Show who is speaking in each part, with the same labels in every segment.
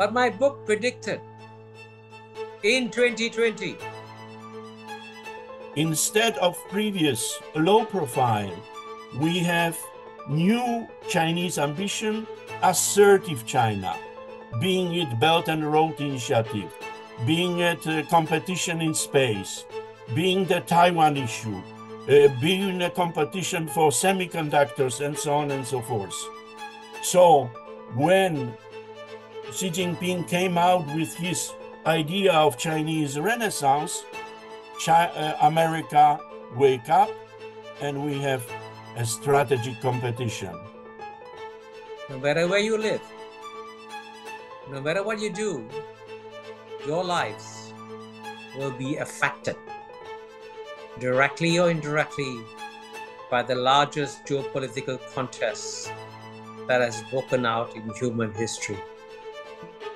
Speaker 1: But my book predicted in 2020,
Speaker 2: instead of previous low profile, we have new Chinese ambition, assertive China, being it Belt and Road Initiative, being it competition in space, being the Taiwan issue, being a competition for semiconductors and so on and so forth. So when Xi Jinping came out with his idea of Chinese Renaissance, America wake up and we have a strategic competition.
Speaker 1: no matter where you live, no matter what you do, your lives will be affected directly or indirectly by the largest geopolitical contest that has broken out in human history.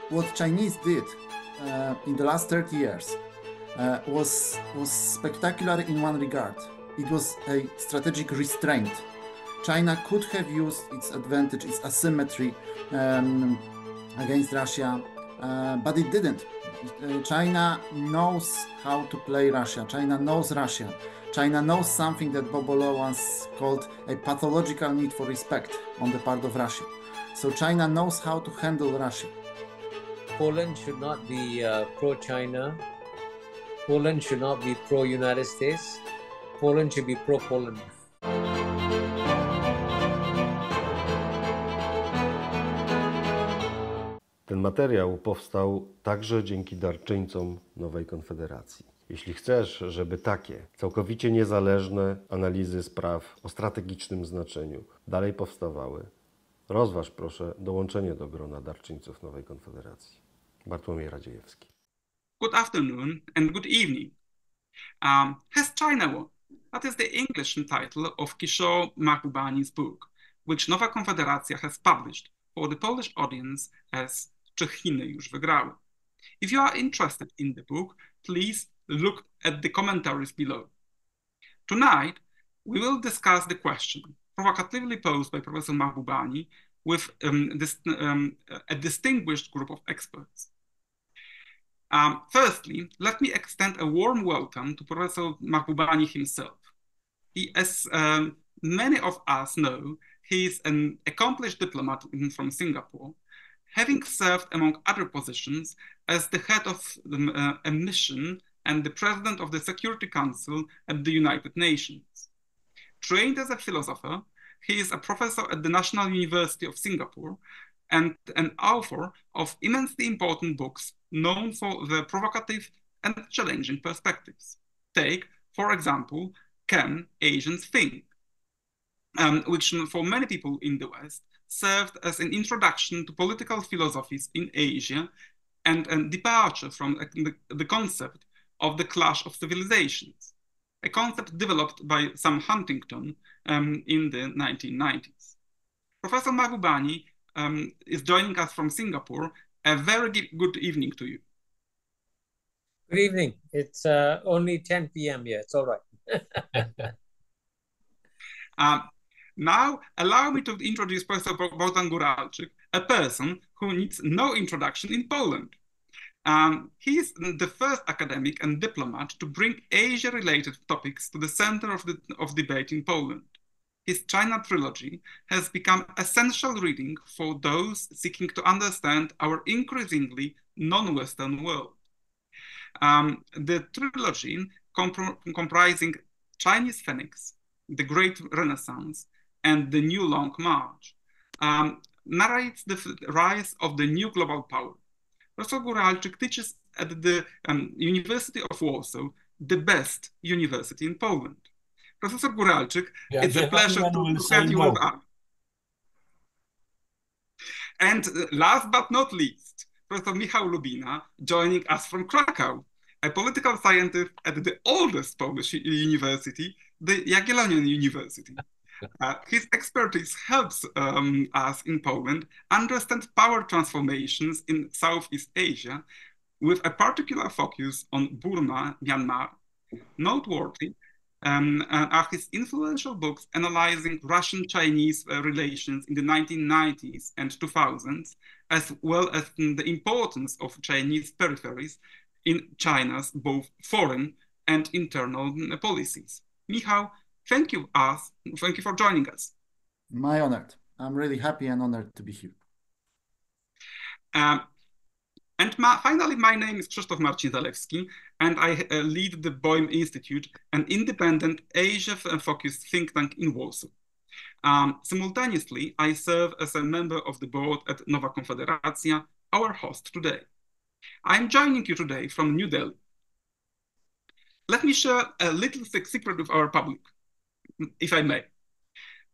Speaker 3: What Chinese did in the last 30 years was spectacular in one regard. It was a strategic restraint. China could have used its advantage, its asymmetry against Russia, but it didn't. China knows how to play Russia. China knows Russia. China knows something that Bobolo once called a pathological need for respect on the part of Russia. So China knows how to handle Russia.
Speaker 1: Poland should not be pro-China. Poland should not be pro-United States. Poland should be pro-Poland.
Speaker 4: Ten materiał powstał także dzięki darczyńcom Nowej Konfederacji. Jeśli chcesz, żeby takie całkowicie niezależne analizy spraw o strategicznym znaczeniu dalej powstawały, rozważ proszę dołączenie do grona darczyńców Nowej Konfederacji. Bartłomiej Radziejewski.
Speaker 5: Good afternoon and good evening. Has China won? That is the English title of Kishore Mahbubani's book, which Nowa Konfederacja has published for the Polish audience as Czy Chiny już wygrały? If you are interested in the book, please look at the commentaries below. Tonight, we will discuss the question provocatively posed by Professor Mahbubani with a distinguished group of experts. Firstly, let me extend a warm welcome to Professor Mahbubani himself. As many of us know, he is an accomplished diplomat from Singapore, having served, among other positions, as the head of a mission and the president of the Security Council at the United Nations. Trained as a philosopher, he is a professor at the National University of Singapore and an author of immensely important books known for their provocative and challenging perspectives. Take, for example, Can Asians Think? Which for many people in the West served as an introduction to political philosophies in Asia and a departure from the concept of the clash of civilizations, a concept developed by Sam Huntington in the 1990s. Professor Mahbubani is joining us from Singapore. A very good evening to you.
Speaker 1: Good evening. It's only 10 p.m. here. It's all right.
Speaker 5: Now, allow me to introduce Professor Bogdan Góralczyk, a person who needs no introduction in Poland. He is the first academic and diplomat to bring Asia-related topics to the center of debate in Poland. His China trilogy has become essential reading for those seeking to understand our increasingly non-Western world. The trilogy comprising Chinese Phoenix, The Great Renaissance, and The New Long March narrates the rise of the new global power. Professor Góralczyk teaches at the University of Warsaw, the best university in Poland. Professor Góralczyk, it's a pleasure to have you with us. And last but not least, Professor Michal Lubina, joining us from Krakow, a political scientist at the oldest Polish university, the Jagiellonian University. His expertise helps us in Poland understand power transformations in Southeast Asia with a particular focus on Burma, Myanmar. Noteworthy, are his influential books analyzing Russian-Chinese relations in the 1990s and 2000s, as well as the importance of Chinese peripheries in China's both foreign and internal policies. Michal, thank you for joining us.
Speaker 3: My honor. I'm really happy and honored to be here.
Speaker 5: Finally, my name is Krzysztof Zalewski, and I lead the Boym Institute, an independent Asia-focused think tank in Warsaw. Simultaneously, I serve as a member of the board at Nowa Konfederacja, our host today. I'm joining you today from New Delhi. Let me share a little secret with our public, if I may.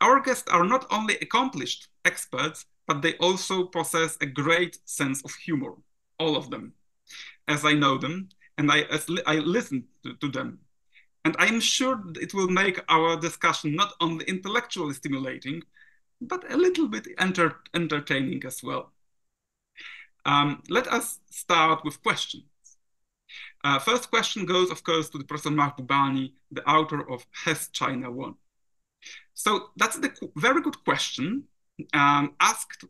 Speaker 5: Our guests are not only accomplished experts, but they also possess a great sense of humor, all of them, as I know them, and as I listen to them. And I am sure it will make our discussion not only intellectually stimulating, but a little bit entertaining as well. Let us start with questions. First question goes, of course, to the Professor Mahbubani, the author of Has China Won? So that's the very good question, asked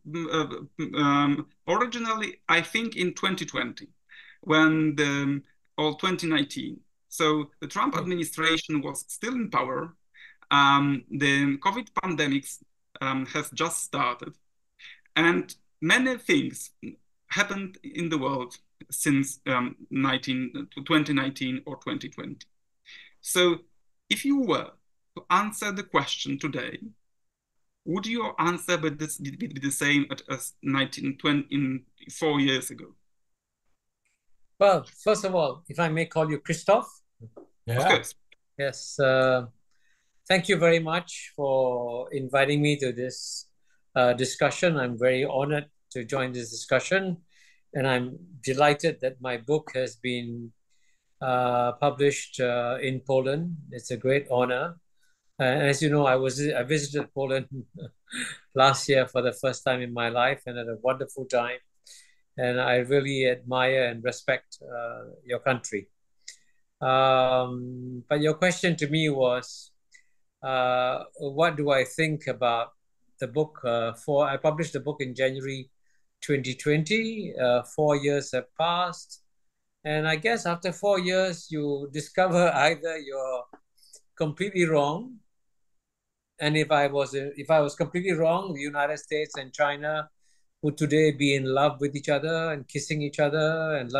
Speaker 5: originally, I think, in 2020, or 2019. So the Trump administration was still in power. The COVID pandemic has just started, and many things happened in the world since 2019 or 2020. So if you were to answer the question today, would your answer be the same as 4 years ago?
Speaker 1: Well, first of all, if I may call you Krzysztof.
Speaker 2: Yeah.
Speaker 5: Of course.
Speaker 1: Yes. Thank you very much for inviting me to this discussion. I'm very honored to join this discussion, and I'm delighted that my book has been published in Poland. It's a great honor. As you know, I visited Poland last year for the first time in my life and had a wonderful time. And I really admire and respect your country. But your question to me was, what do I think about the book? I published the book in January 2020. 4 years have passed. And I guess after 4 years, you discover either you're completely wrong. And if I was completely wrong, the United States and China would today be in love with each other and kissing each other and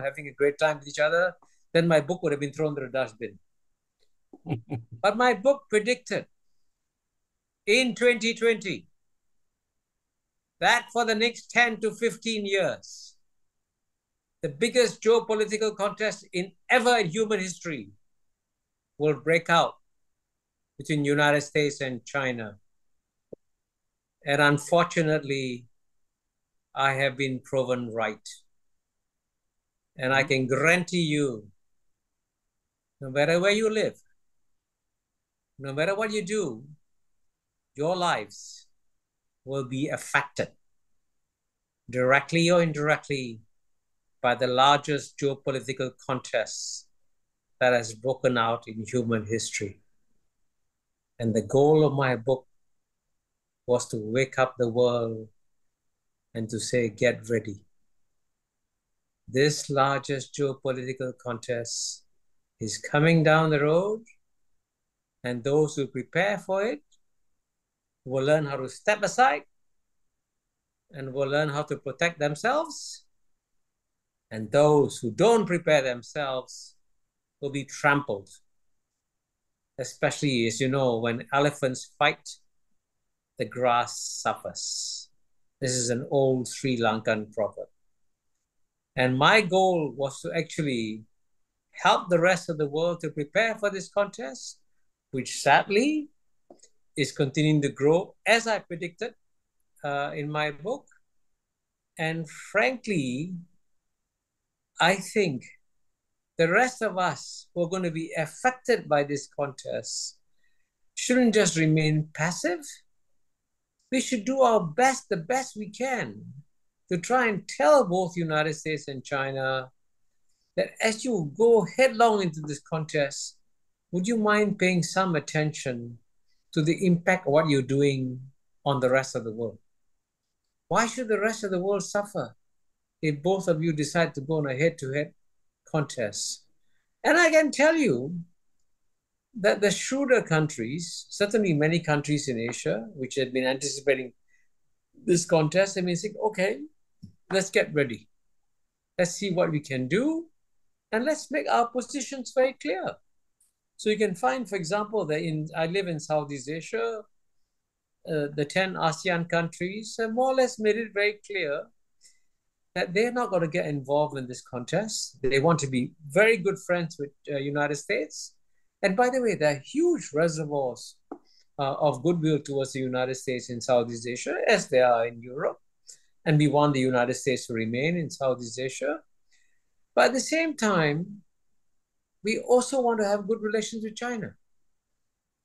Speaker 1: having a great time with each other, then my book would have been thrown to the dustbin. But my book predicted in 2020 that for the next 10 to 15 years, the biggest geopolitical contest ever in human history will break out between the United States and China. And unfortunately, I have been proven right. And I can guarantee you, no matter where you live, no matter what you do, your lives will be affected directly or indirectly by the largest geopolitical contest that has broken out in human history. And the goal of my book was to wake up the world and to say, get ready. This largest geopolitical contest is coming down the road, and those who prepare for it will learn how to step aside and will learn how to protect themselves. And those who don't prepare themselves will be trampled. Especially, as you know, when elephants fight, the grass suffers. This is an old Sri Lankan proverb. And my goal was to actually help the rest of the world to prepare for this contest, which sadly is continuing to grow as I predicted in my book. And frankly, I think the rest of us who are going to be affected by this contest shouldn't just remain passive. We should do our best, the best we can, to try and tell both United States and China that as you go headlong into this contest, would you mind paying some attention to the impact of what you're doing on the rest of the world? Why should the rest of the world suffer if both of you decide to go on a head-to-head contest? And I can tell you that the shrewder countries, certainly many countries in Asia, which had been anticipating this contest, have been saying, okay, let's get ready. Let's see what we can do, and let's make our positions very clear. So you can find, for example, that I live in Southeast Asia, the 10 ASEAN countries have more or less made it very clear that they're not going to get involved in this contest. They want to be very good friends with United States. And by the way, there are huge reservoirs of goodwill towards the United States in Southeast Asia, as there are in Europe. And we want the United States to remain in Southeast Asia. But at the same time, we also want to have good relations with China.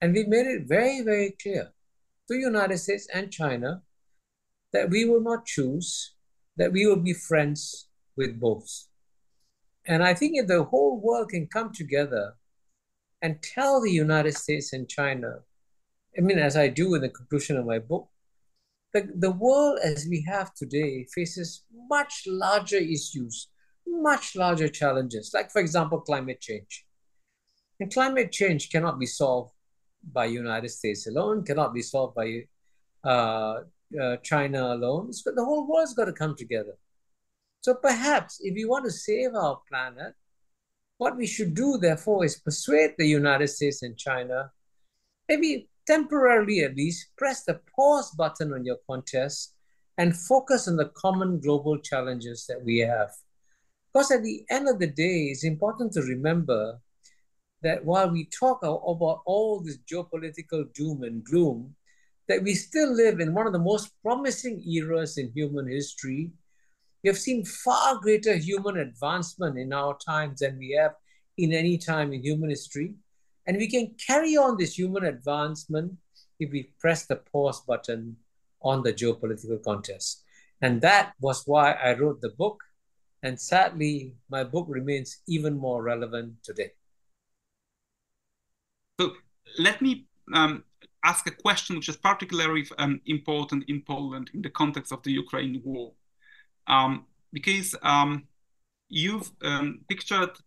Speaker 1: And we made it very, very clear to the United States and China that we will not choose, that we will be friends with both. And I think if the whole world can come together and tell the United States and China, I mean, as I do in the conclusion of my book, the world as we have today faces much larger issues, much larger challenges, like, for example, climate change. And climate change cannot be solved by United States alone, cannot be solved by China alone. The whole world's got to come together. So perhaps if we want to save our planet, what we should do, therefore, is persuade the United States and China, maybe temporarily at least, press the pause button on your contest and focus on the common global challenges that we have. Because at the end of the day, it's important to remember that while we talk about all this geopolitical doom and gloom, that we still live in one of the most promising eras in human history. We have seen far greater human advancement in our times than we have in any time in human history. And we can carry on this human advancement if we press the pause button on the geopolitical contest. And that was why I wrote the book. And sadly, my book remains even more relevant today.
Speaker 5: So let me ask a question which is particularly important in Poland in the context of the Ukraine war. Because you've pictured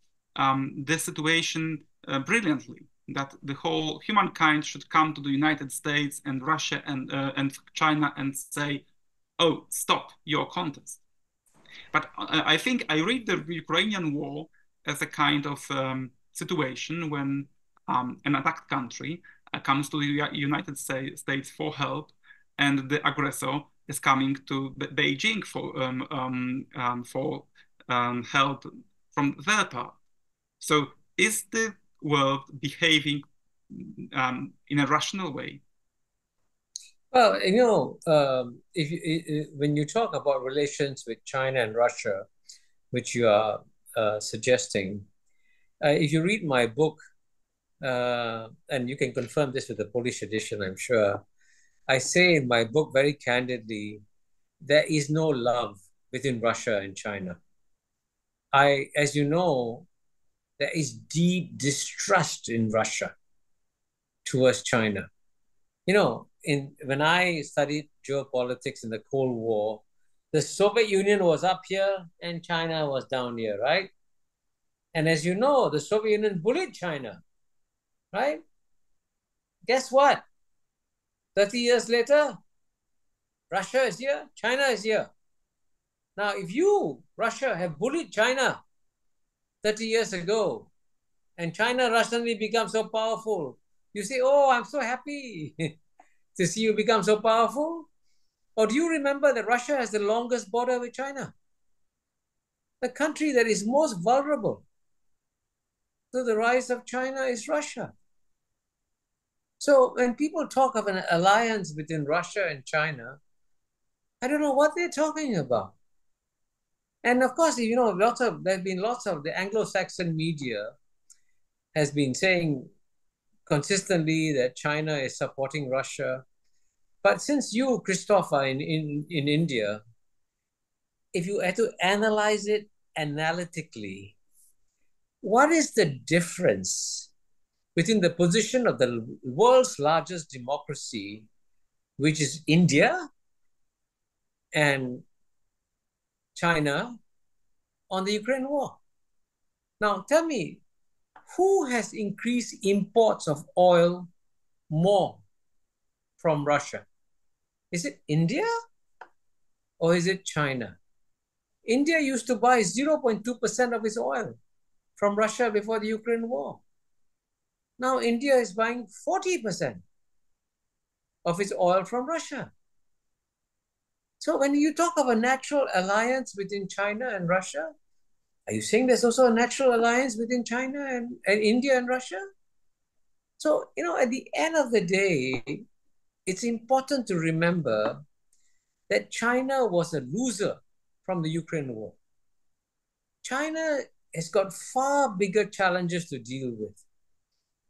Speaker 5: this situation brilliantly, that the whole humankind should come to the United States and Russia and China and say, oh, stop your contest. But I think I read the Ukrainian war as a kind of situation when an attacked country comes to the United States for help, and the aggressor is coming to Beijing for help from their part. So is the world behaving in a rational way?
Speaker 1: Well, when you talk about relations with China and Russia, which you are suggesting, if you read my book, and you can confirm this with the Polish edition, I'm sure, I say in my book very candidly, there is no love within Russia and China. As you know, there is deep distrust in Russia towards China. When I studied geopolitics in the Cold War, the Soviet Union was up here and China was down here, right? And as you know, the Soviet Union bullied China, right? Guess what? 30 years later, Russia is here, China is here. Now, if you, Russia, have bullied China 30 years ago, and China suddenly becomes so powerful, you say, oh, I'm so happy to see you become so powerful. Or do you remember that Russia has the longest border with China? The country that is most vulnerable to the rise of China is Russia. So when people talk of an alliance between Russia and China, I don't know what they're talking about. And of course, there have been lots of the Anglo-Saxon media has been saying consistently that China is supporting Russia. But since you, Krzysztof, are in India, if you had to analyze it analytically, what is the difference between the position of the world's largest democracy, which is India, and China on the Ukraine war. Now, tell me, who has increased imports of oil more from Russia? Is it India or is it China? India used to buy 0.2% of its oil from Russia before the Ukraine war. Now India is buying 40% of its oil from Russia. So when you talk of a natural alliance between China and Russia, are you saying there's also a natural alliance between China and India and Russia? So, at the end of the day, it's important to remember that China was a loser from the Ukraine war. China has got far bigger challenges to deal with.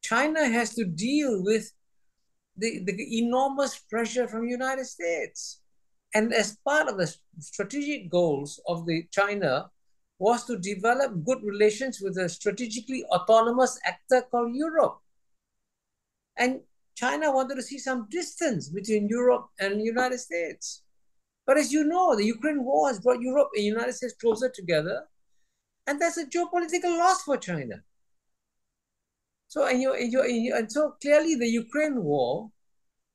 Speaker 1: China has to deal with the enormous pressure from the United States. And as part of the strategic goals of China was to develop good relations with a strategically autonomous actor called Europe. And China wanted to see some distance between Europe and the United States. But as you know, the Ukraine war has brought Europe and the United States closer together. And that's a geopolitical loss for China. So, and so clearly the Ukraine war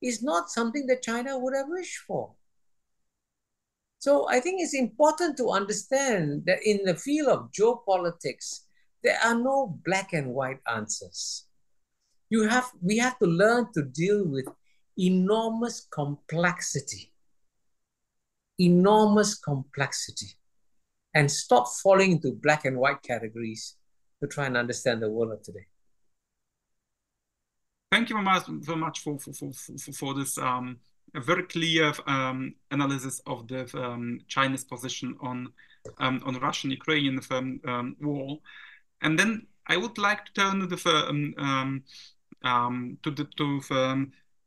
Speaker 1: is not something that China would have wished for. So I think it's important to understand that in the field of geopolitics, there are no black and white answers. We have to learn to deal with enormous complexity, and stop falling into black and white categories to try and understand the world of today.
Speaker 5: Thank you very much for this a very clear analysis of the Chinese position on the Russian-Ukrainian war. And then I would like to turn to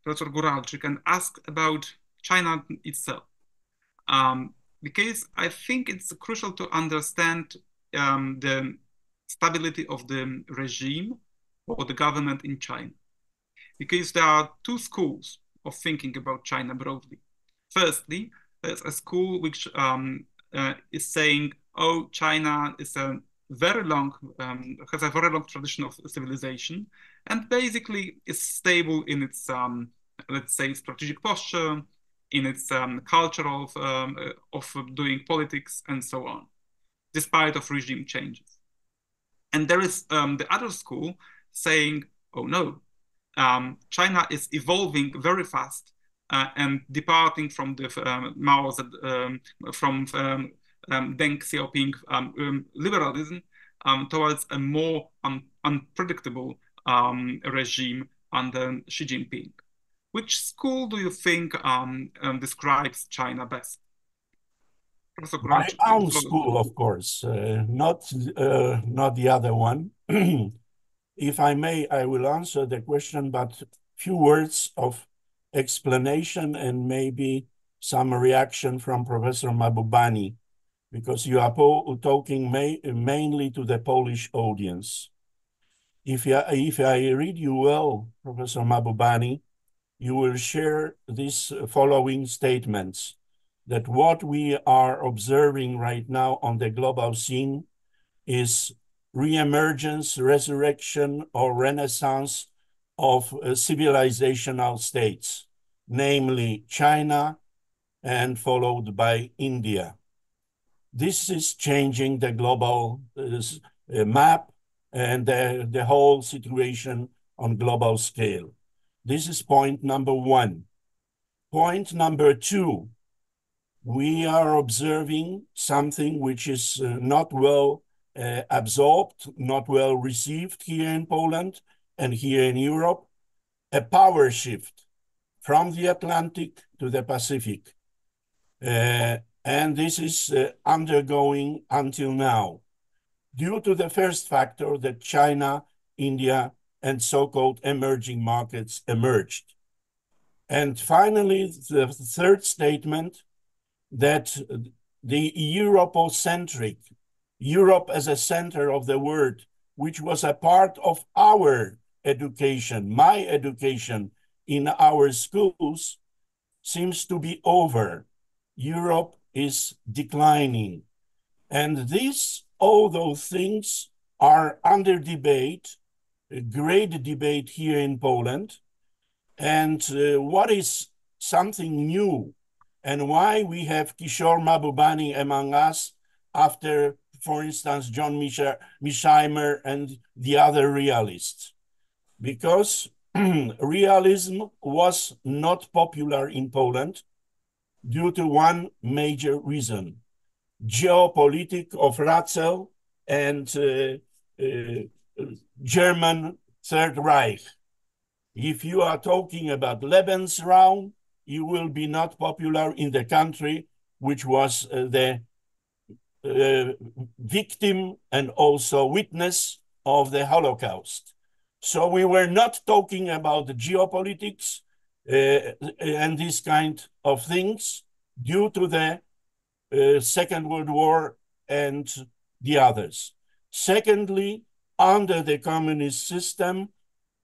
Speaker 5: Professor Góralczyk and ask about China itself, because I think it's crucial to understand the stability of the regime or the government in China, because there are two schools of thinking about China broadly. Firstly, there's a school which is saying, oh, China is has a very long tradition of civilization, and basically is stable in its, let's say, strategic posture, in its culture of doing politics and so on, despite of regime changes. And there is the other school saying, oh no, China is evolving very fast and departing from the from Deng Xiaoping liberalism towards a more unpredictable regime under Xi Jinping. Which school do you think describes China best?
Speaker 2: My own school, of course, not the other one. If I may, I will answer the question, but few words of explanation and maybe some reaction from Professor Mahbubani, because you are talking mainly to the Polish audience. If I read you well, Professor Mahbubani, you will share these following statements, that what we are observing right now on the global scene is re-emergence, resurrection, or renaissance of civilizational states, namely China and followed by India. This is changing the global map and the whole situation on global scale. This is point number one. Point number two, we are observing something which is not well absorbed, not well received here in Poland and here in Europe, a power shift from the Atlantic to the Pacific. And this is undergoing until now, due to the first factor that China, India, and so-called emerging markets emerged. And finally, the third statement, that the Europe as a center of the world, which was a part of our education, my education in our schools seems to be over. Europe is declining. And all those things are under debate, a great debate here in Poland. And what is something new and why we have Kishore Mahbubani among us after, for instance, John Mearsheimer and the other realists? Because realism was not popular in Poland due to one major reason: geopolitics of Ratzel and German Third Reich. If you are talking about Lebensraum, you will be not popular in the country which was the victim and also witness of the Holocaust. So we were not talking about the geopolitics and these kind of things due to the Second World War and the others. Secondly, under the communist system,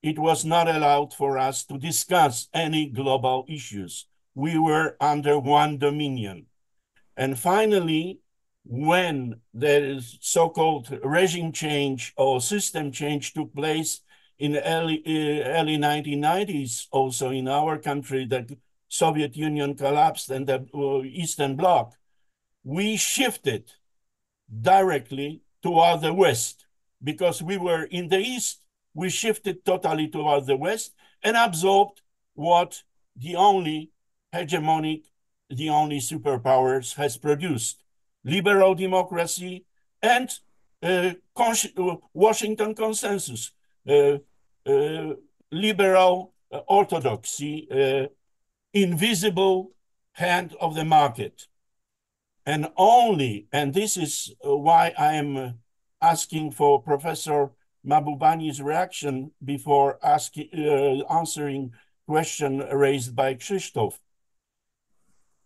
Speaker 2: it was not allowed for us to discuss any global issues. We were under one dominion. And finally, when the so-called regime change or system change took place in the early 1990s, also in our country, the Soviet Union collapsed and the Eastern Bloc, we shifted directly toward the West. Because we were in the East, we shifted totally toward the West and absorbed what the only hegemonic, the only superpowers has produced: liberal democracy and Washington consensus, liberal orthodoxy, invisible hand of the market. And this is why I am asking for Professor Mahbubani's reaction before answering question raised by Krzysztof.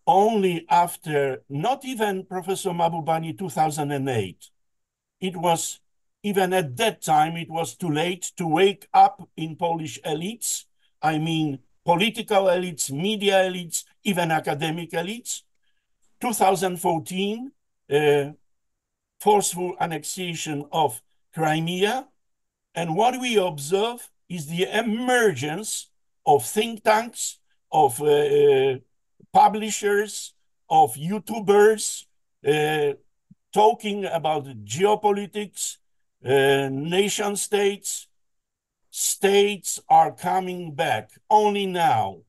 Speaker 2: Only after, not even Professor Mahbubani 2008, it was, even at that time, it was too late to wake up in Polish elites. I mean, political elites, media elites, even academic elites. 2014, forceful annexation of Crimea. And what we observe is the emergence of think tanks, of publishers, of YouTubers, talking about geopolitics, nation states. States are coming back only now.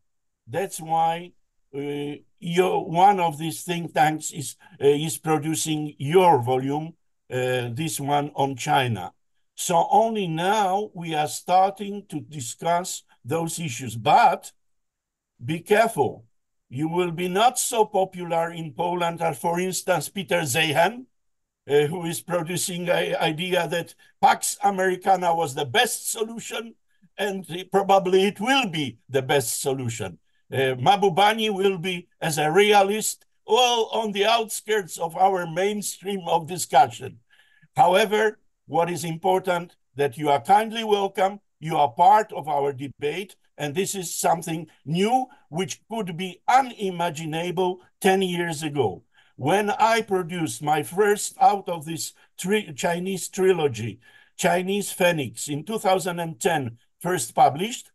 Speaker 2: That's why one of these think tanks is producing your volume, this one on China. So only now we are starting to discuss those issues. But be careful. You will be not so popular in Poland as, for instance, Peter Zeihan, who is producing an idea that Pax Americana was the best solution, and probably it will be the best solution. Mahbubani will be, as a realist, well on the outskirts of our mainstream of discussion. However, what is important, that you are kindly welcome, you are part of our debate, and this is something new which could be unimaginable 10 years ago. When I produced my first out of this Chinese trilogy, Chinese Phoenix, in 2010, first published,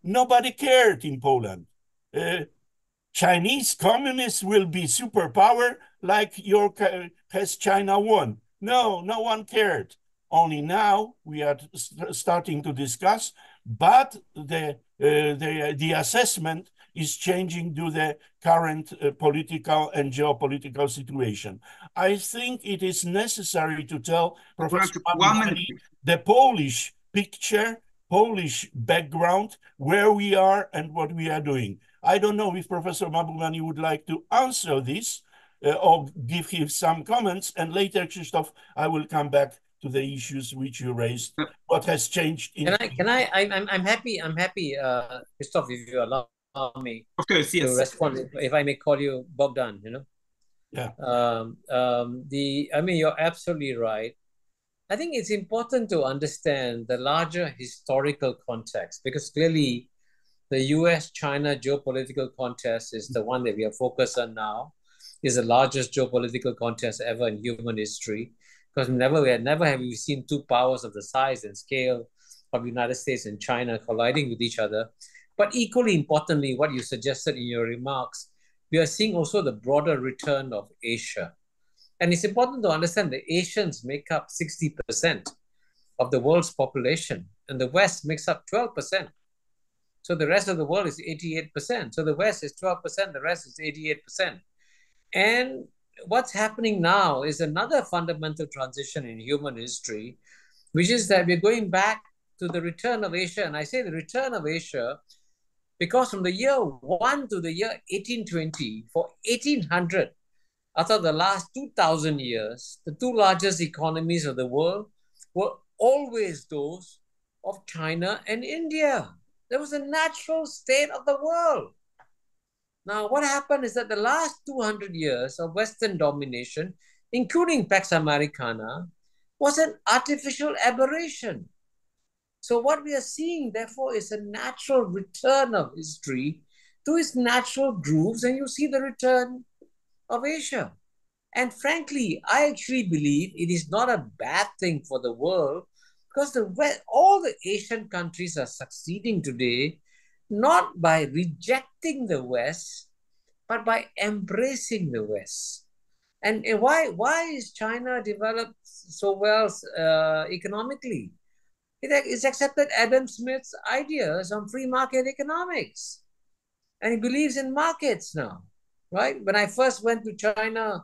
Speaker 2: nobody cared in Poland. Chinese communists will be superpower like has China won. No, no one cared. Only now we are starting to discuss, but the assessment is changing due to the current political and geopolitical situation. I think it is necessary to tell Professor Mahbubani the Polish picture, Polish background, where we are and what we are doing. I don't know if Professor Mahbubani would like to answer this or give him some comments, and later, Krzysztof, I will come back to the issues which you raised. What has changed?
Speaker 1: I'm happy, Krzysztof, if you allow me,
Speaker 5: of course, yes,
Speaker 1: to respond. If I may call you Bogdan,
Speaker 2: Yeah.
Speaker 1: I mean, you're absolutely right. I think it's important to understand the larger historical context because clearly the US-China geopolitical contest is the one that we are focused on now, is the largest geopolitical contest ever in human history because never have we seen two powers of the size and scale of the United States and China colliding with each other. But equally importantly, what you suggested in your remarks, we are seeing also the broader return of Asia. And it's important to understand that Asians make up 60% of the world's population, and the West makes up 12%. So the rest of the world is 88%. So the West is 12%, the rest is 88%. And what's happening now is another fundamental transition in human history, which is that we're going back to the return of Asia. And I say the return of Asia because from the year 1 to the year 1820, for 1800, after the last 2,000 years, the two largest economies of the world were always those of China and India. There was a natural state of the world. Now, what happened is that the last 200 years of Western domination, including Pax Americana, was an artificial aberration. So what we are seeing, therefore, is a natural return of history to its natural grooves, and you see the return of Asia. And frankly, I actually believe it is not a bad thing for the world because all the Asian countries are succeeding today, not by rejecting the West, but by embracing the West. And why is China developed so well economically? It's accepted Adam Smith's ideas on free market economics. And he believes in markets now, right? When I first went to China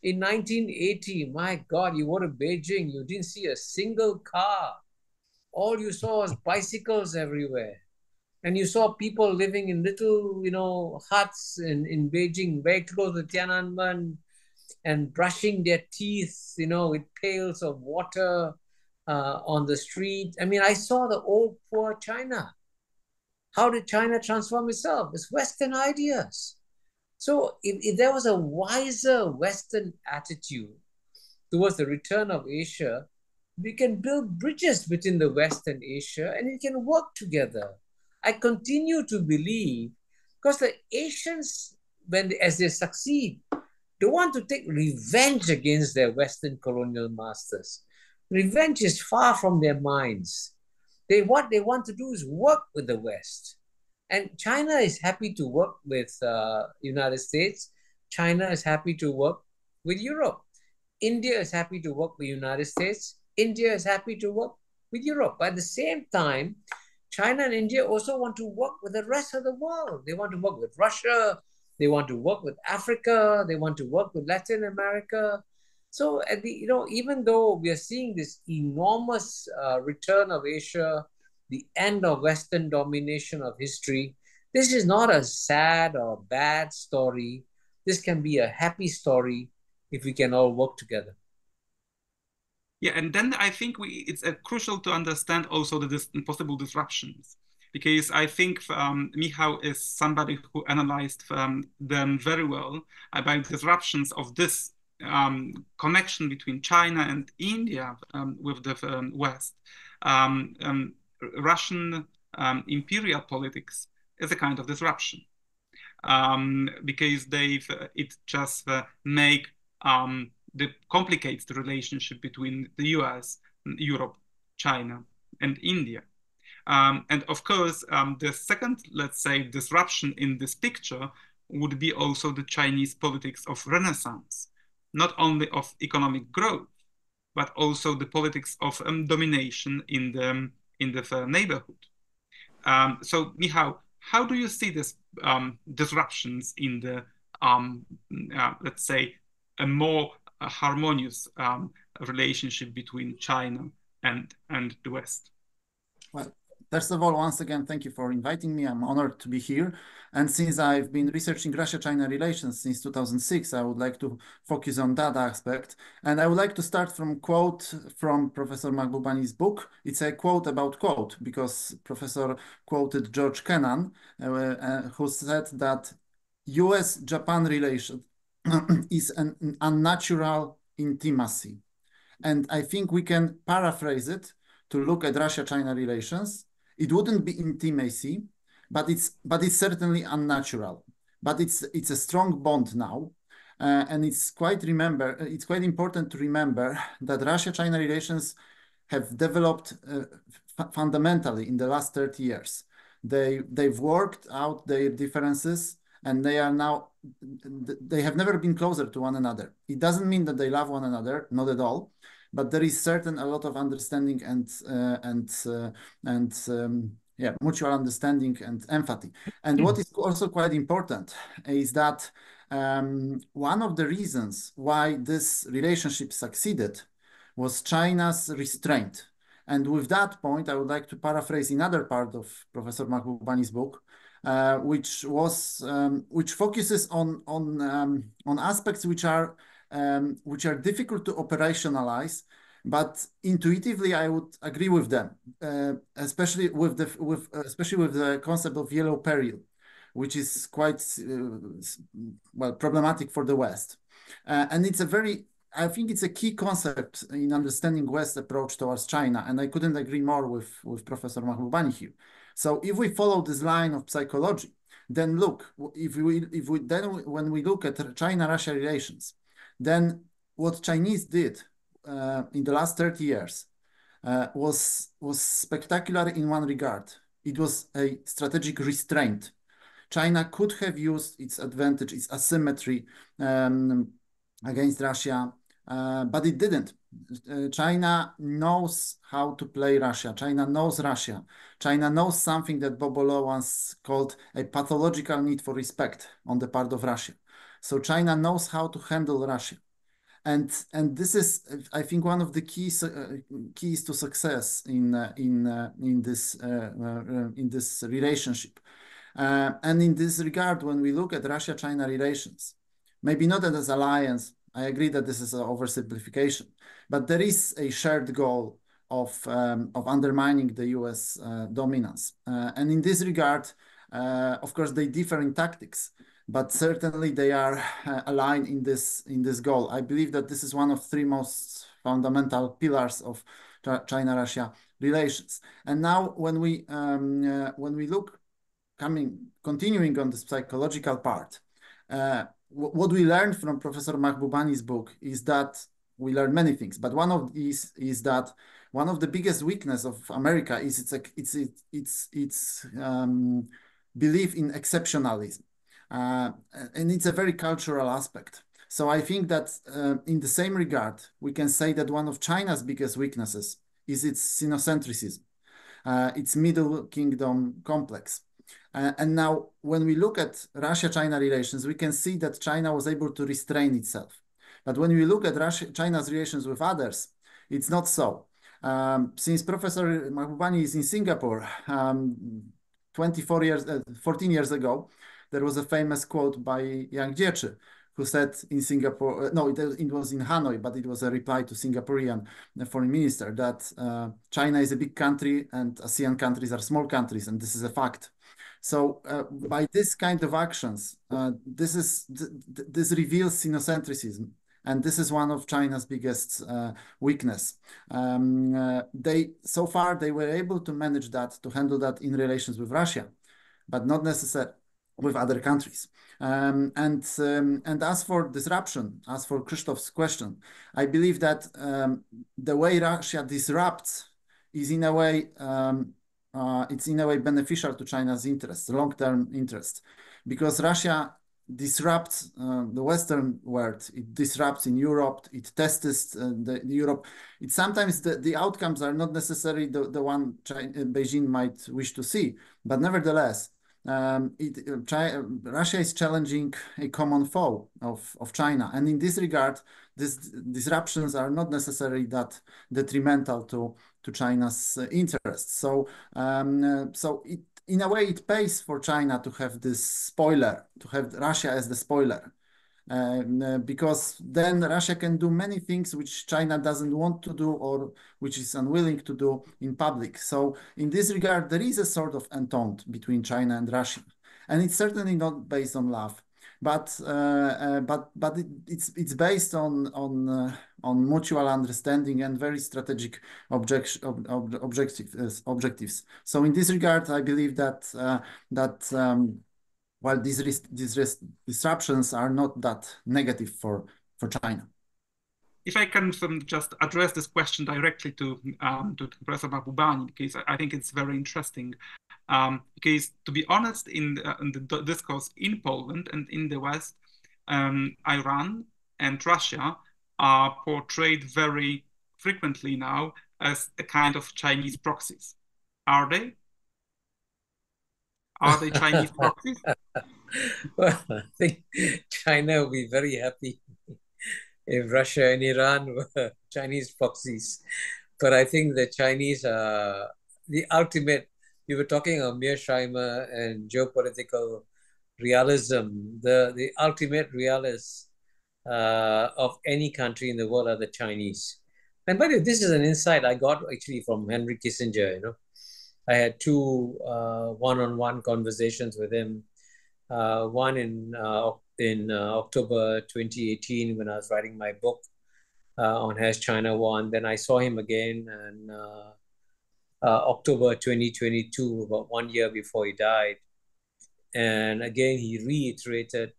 Speaker 1: in 1980, my God, you go to Beijing, you didn't see a single car. All you saw was bicycles everywhere. And you saw people living in little, huts in Beijing, very close to Tiananmen, and brushing their teeth, with pails of water on the street. I mean, I saw the old poor China. How did China transform itself? It's Western ideas. So if there was a wiser Western attitude towards the return of Asia, we can build bridges between the West and Asia, and it can work together. I continue to believe, because the Asians, as they succeed, they want to take revenge against their Western colonial masters. Revenge is far from their minds. What they want to do is work with the West. And China is happy to work with United States. China is happy to work with Europe. India is happy to work with United States. India is happy to work with Europe. But at the same time, China and India also want to work with the rest of the world. They want to work with Russia. They want to work with Africa. They want to work with Latin America. So, even though we are seeing this enormous return of Asia, the end of Western domination of history, this is not a sad or bad story. This can be a happy story if we can all work together.
Speaker 5: Yeah, and then I think it's crucial to understand also the possible disruptions, because I think Michal is somebody who analyzed them very well about disruptions of this connection between China and India with the West. Russian imperial politics is a kind of disruption because it just complicates the relationship between the US, Europe, China, and India. And of course, the second, let's say, disruption in this picture would be also the Chinese politics of Renaissance, not only of economic growth, but also the politics of domination in the neighborhood. So, Michal, how do you see this disruptions in the, let's say, a more harmonious relationship between China and the West?
Speaker 3: Well, first of all, once again, thank you for inviting me. I'm honored to be here. And since I've been researching Russia-China relations since 2006, I would like to focus on that aspect. And I would like to start from a quote from Professor Mahbubani's book. It's a quote about quote, because Professor quoted George Kennan, who said that US-Japan relation is an unnatural intimacy. And I think we can paraphrase it to look at Russia-China relations. It wouldn't be intimacy, but it's certainly unnatural. But it's a strong bond now. And it's quite important to remember that Russia-China relations have developed fundamentally in the last 30 years. They've worked out their differences, and they have never been closer to one another. It doesn't mean that they love one another, not at all, but there is a lot of understanding and mutual understanding and empathy. And what is also quite important is that one of the reasons why this relationship succeeded was China's restraint. And with that point, I would like to paraphrase another part of Professor Mahbubani's book, which focuses on aspects which are difficult to operationalize, but intuitively I would agree with them, especially with the concept of yellow peril, which is quite problematic for the West, and I think it's a key concept in understanding West's approach towards China, and I couldn't agree more with Professor Mahbubani here. So if we follow this line of psychology, then look, when we look at China-Russia relations, then what Chinese did in the last 30 years was spectacular in one regard. It was a strategic restraint. China could have used its advantage, its asymmetry against Russia, but it didn't. China knows how to play Russia. China knows Russia. China knows something that Bobolo once called a pathological need for respect on the part of Russia. So China knows how to handle Russia. And this is, I think, one of the keys to success in this relationship. And in this regard, when we look at Russia-China relations, maybe not as an alliance, I agree that this is an oversimplification, but there is a shared goal of undermining the US dominance. And in this regard, of course, they differ in tactics, but certainly they are aligned in this goal. I believe that this is one of three most fundamental pillars of China-Russia relations. And now, when we look, continuing on the psychological part, what we learned from Professor Mahbubani's book is that we learned many things, but one of these is that one of the biggest weaknesses of America is its belief in exceptionalism, and it's a very cultural aspect. So I think that in the same regard, we can say that one of China's biggest weaknesses is its Sinocentrism, its Middle Kingdom complex. And now, when we look at Russia-China relations, we can see that China was able to restrain itself. But when we look at China's relations with others, it's not so. Since Professor Mahbubani is in Singapore, 14 years ago, there was a famous quote by Yang Jiechi, who said in Singapore, no, it was in Hanoi, but it was a reply to Singaporean foreign minister, that China is a big country and ASEAN countries are small countries, and this is a fact. So by this kind of actions, this reveals Sinocentrism, and this is one of China's biggest weakness. So far they were able to manage that, to handle that in relations with Russia, but not necessarily with other countries. And as for disruption, as for Krzysztof's question, I believe that the way Russia disrupts is in a way it's in a way beneficial to China's interests, long-term interests, because Russia disrupts the Western world. It disrupts in Europe. It tests the Europe. It sometimes the outcomes are not necessarily the one Beijing might wish to see, but nevertheless, Russia is challenging a common foe of China, and in this regard, these disruptions are not necessarily that detrimental to China's interests. So, in a way, it pays for China to have this spoiler, to have Russia as the spoiler, because then Russia can do many things which China doesn't want to do or which is unwilling to do in public. So in this regard, there is a sort of entente between China and Russia, and it's certainly not based on love. but it's based on mutual understanding and very strategic objectives. So in this regard, I believe that while these disruptions are not that negative for China.
Speaker 5: If I can just address this question directly to Professor Mahbubani, because I think it's very interesting. Because to be honest, in the discourse in Poland and in the West, Iran and Russia are portrayed very frequently now as a kind of Chinese proxies. Are they? Are they Chinese proxies?
Speaker 1: Well, I think China will be very happy if Russia and Iran were Chinese proxies. But I think the Chinese are the ultimate. You were talking of Mearsheimer and geopolitical realism. The ultimate realists of any country in the world are the Chinese. And by the way, this is an insight I got actually from Henry Kissinger. You know, I had two one-on-one conversations with him. One in October 2018 when I was writing my book on Has China Won. Then I saw him again in October 2022, about 1 year before he died. And again, he reiterated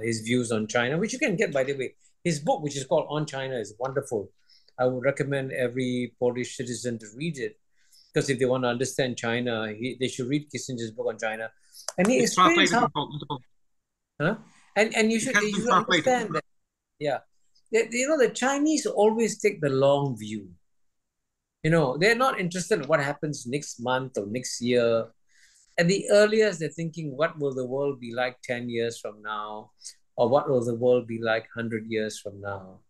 Speaker 1: his views on China, which you can get, by the way. His book, which is called On China, is wonderful. I would recommend every Polish citizen to read it, because if they want to understand China, they should read Kissinger's book on China. And he explains how... Huh? And you should understand that, yeah. You know, the Chinese always take the long view. You know, they're not interested in what happens next month or next year. At the earliest, they're thinking, what will the world be like 10 years from now? Or what will the world be like 100 years from now?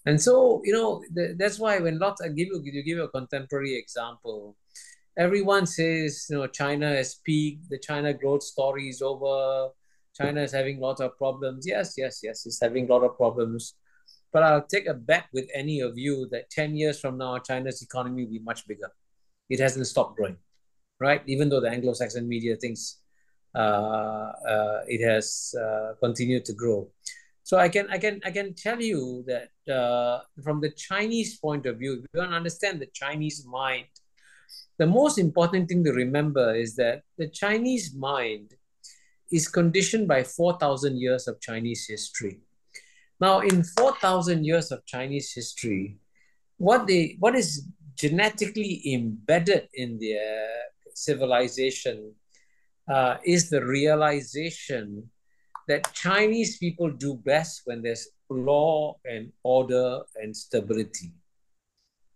Speaker 1: And so, you know, that's why when I'll give you a contemporary example, everyone says, you know, China has peaked, the China growth story is over, China is having a lot of problems. Yes, it's having a lot of problems. But I'll take a bet with any of you that 10 years from now, China's economy will be much bigger. It hasn't stopped growing, right? Even though the Anglo-Saxon media thinks it has continued to grow. So I can tell you that from the Chinese point of view, if you don't understand the Chinese mind, the most important thing to remember is that the Chinese mind is conditioned by 4,000 years of Chinese history. Now, in 4,000 years of Chinese history, what is genetically embedded in their civilization is the realization that Chinese people do best when there's law and order and stability.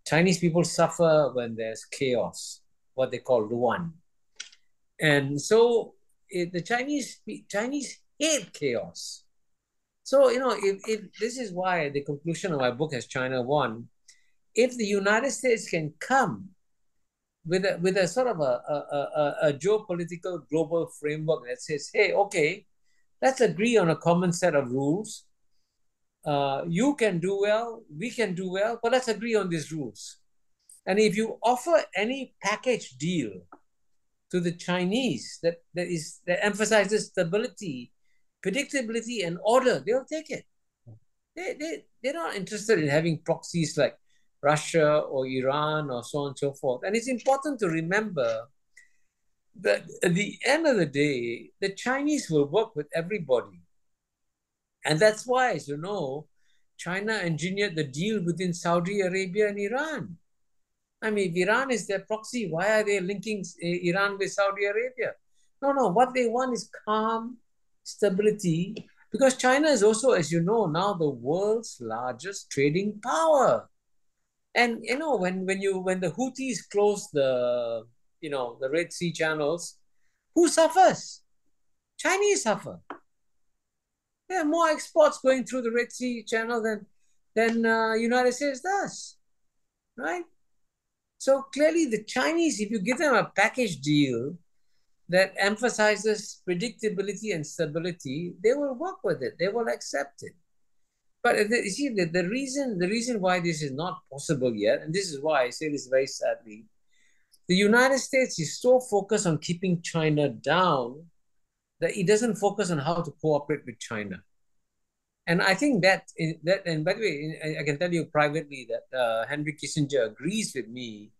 Speaker 1: Chinese people suffer when there's chaos, what they call luan. And so the Chinese hate chaos. So, you know, if this is why the conclusion of my book Has China Won, if the United States can come with a sort of a geopolitical global framework that says, hey, okay, let's agree on a common set of rules. You can do well, we can do well, but let's agree on these rules. And if you offer any package deal to the Chinese that emphasizes stability, predictability, and order, they'll take it. They're not interested in having proxies like Russia or Iran or so on and so forth. And it's important to remember that at the end of the day, the Chinese will work with everybody. And that's why, as you know, China engineered the deal between Saudi Arabia and Iran. I mean, if Iran is their proxy, why are they linking Iran with Saudi Arabia? No, what they want is calm, stability, because China is also, as you know, now the world's largest trading power. And, you know, when the Houthis close the Red Sea channels, who suffers? Chinese suffer. There are more exports going through the Red Sea channel than United States does, right? So clearly the Chinese, if you give them a package deal that emphasizes predictability and stability, they will work with it. They will accept it. But you see, the reason why this is not possible yet, and this is why I say this very sadly, the United States is so focused on keeping China down that he doesn't focus on how to cooperate with China. And I think and by the way, I can tell you privately that Henry Kissinger agrees with me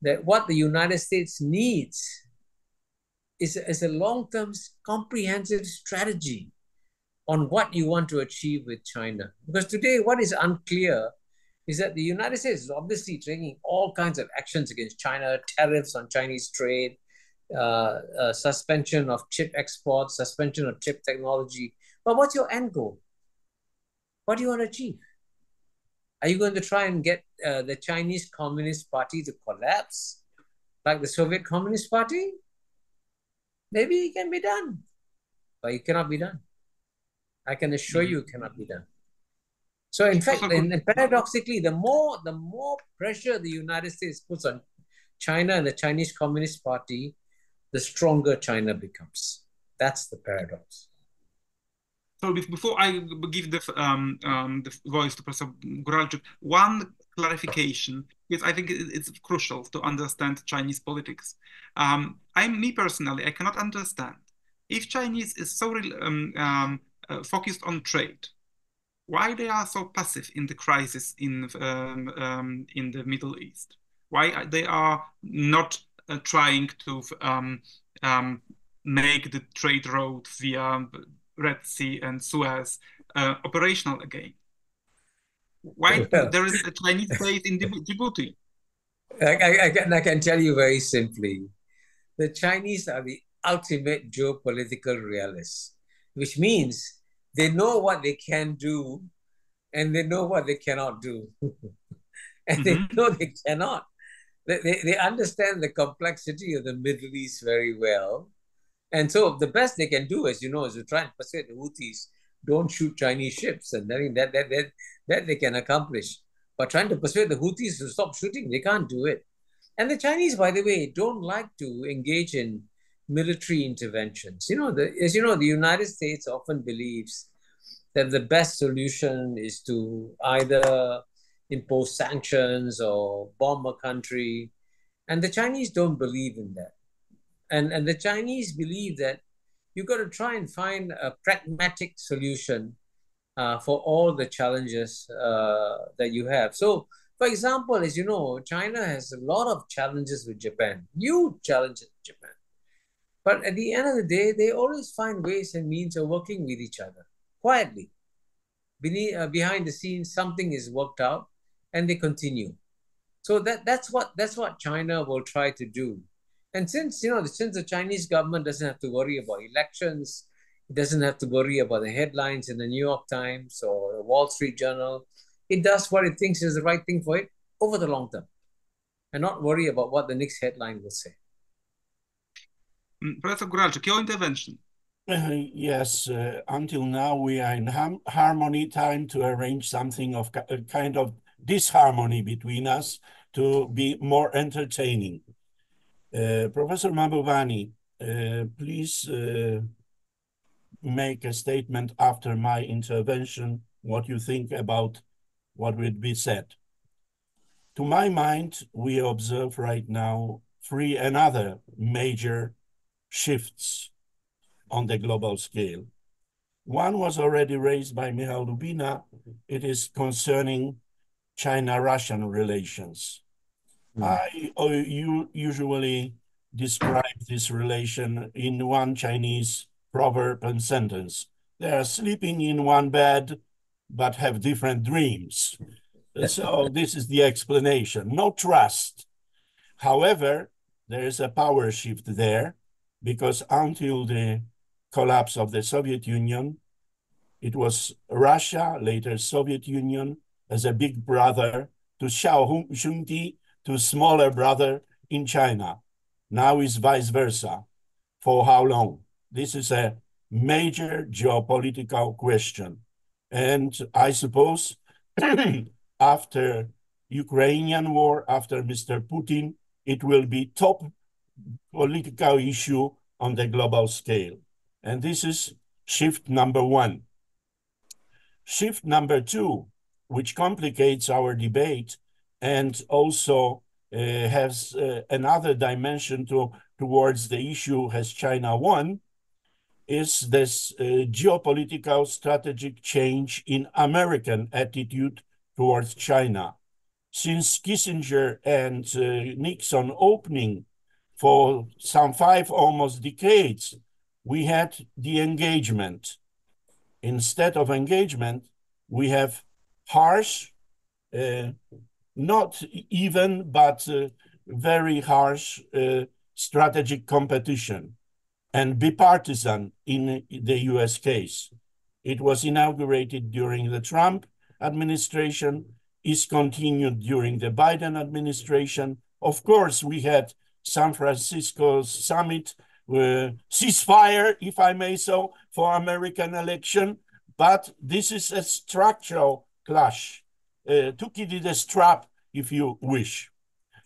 Speaker 1: that what the United States needs is a long-term comprehensive strategy on what you want to achieve with China. Because today, what is unclear is that the United States is obviously taking all kinds of actions against China, tariffs on Chinese trade, suspension of chip exports, suspension of chip technology. But what's your end goal? What do you want to achieve? Are you going to try and get the Chinese Communist Party to collapse like the Soviet Communist Party? Maybe it can be done, but it cannot be done. I can assure you it cannot be done. So in fact, and paradoxically, the more pressure the United States puts on China and the Chinese Communist Party, the stronger China becomes. That's the paradox.
Speaker 5: So before I give the voice to Professor Góralczyk, one clarification, because I think it's crucial to understand Chinese politics. Me personally, I cannot understand if Chinese is so focused on trade, why they are so passive in the crisis in the Middle East? Why they are not trying to make the trade route via Red Sea and Suez operational again? Why there is a Chinese base in Djibouti?
Speaker 1: I can tell you very simply, the Chinese are the ultimate geopolitical realists, which means they know what they can do and they know what they cannot do. And they know they cannot. They understand the complexity of the Middle East very well. And so the best they can do, as you know, is to try and persuade the Houthis, don't shoot Chinese ships. And I mean, that they can accomplish. But trying to persuade the Houthis to stop shooting, they can't do it. And the Chinese, by the way, don't like to engage in military interventions. As you know, the United States often believes that the best solution is to either impose sanctions or bomb a country. And the Chinese don't believe in that. And the Chinese believe that you've got to try and find a pragmatic solution for all the challenges that you have. So, for example, as you know, China has a lot of challenges with Japan, huge challenges with Japan. But at the end of the day, they always find ways and means of working with each other quietly. Behind the scenes, something is worked out, and they continue. So that's what China will try to do. And since the Chinese government doesn't have to worry about elections, it doesn't have to worry about the headlines in the New York Times or the Wall Street Journal, it does what it thinks is the right thing for it over the long term, and not worry about what the next headline will say.
Speaker 5: Professor Góralczyk, your intervention.
Speaker 2: Yes, until now we are in harmony. Time to arrange something of a kind of disharmony between us to be more entertaining. Professor Mahbubani, please make a statement after my intervention, what you think about what will be said. To my mind, we observe right now three another major shifts on the global scale. One was already raised by Michal Lubina. It is concerning China-Russian relations. You usually describe this relation in one Chinese proverb and sentence. They are sleeping in one bed, but have different dreams. So this is the explanation. No trust. However, there is a power shift there, because until the collapse of the Soviet Union, it was Russia, later Soviet Union, as a big brother to Xiaohongxundi, to smaller brother in China. Now is vice versa. For how long? This is a major geopolitical question. And I suppose after Ukrainian war, after Mr. Putin, it will be top political issue on the global scale. And this is shift number one. Shift number two, which complicates our debate and also has another dimension towards the issue, has China won, is this geopolitical strategic change in American attitude towards China. Since Kissinger and Nixon opening for some 5 almost decades, we had the engagement. Instead of engagement, we have harsh, not even, but very harsh strategic competition and bipartisan in the US case. It was inaugurated during the Trump administration, is continued during the Biden administration. Of course, we had San Francisco summit, ceasefire, if I may so, for American election, but this is a structural clash. Took it in a strap, if you wish.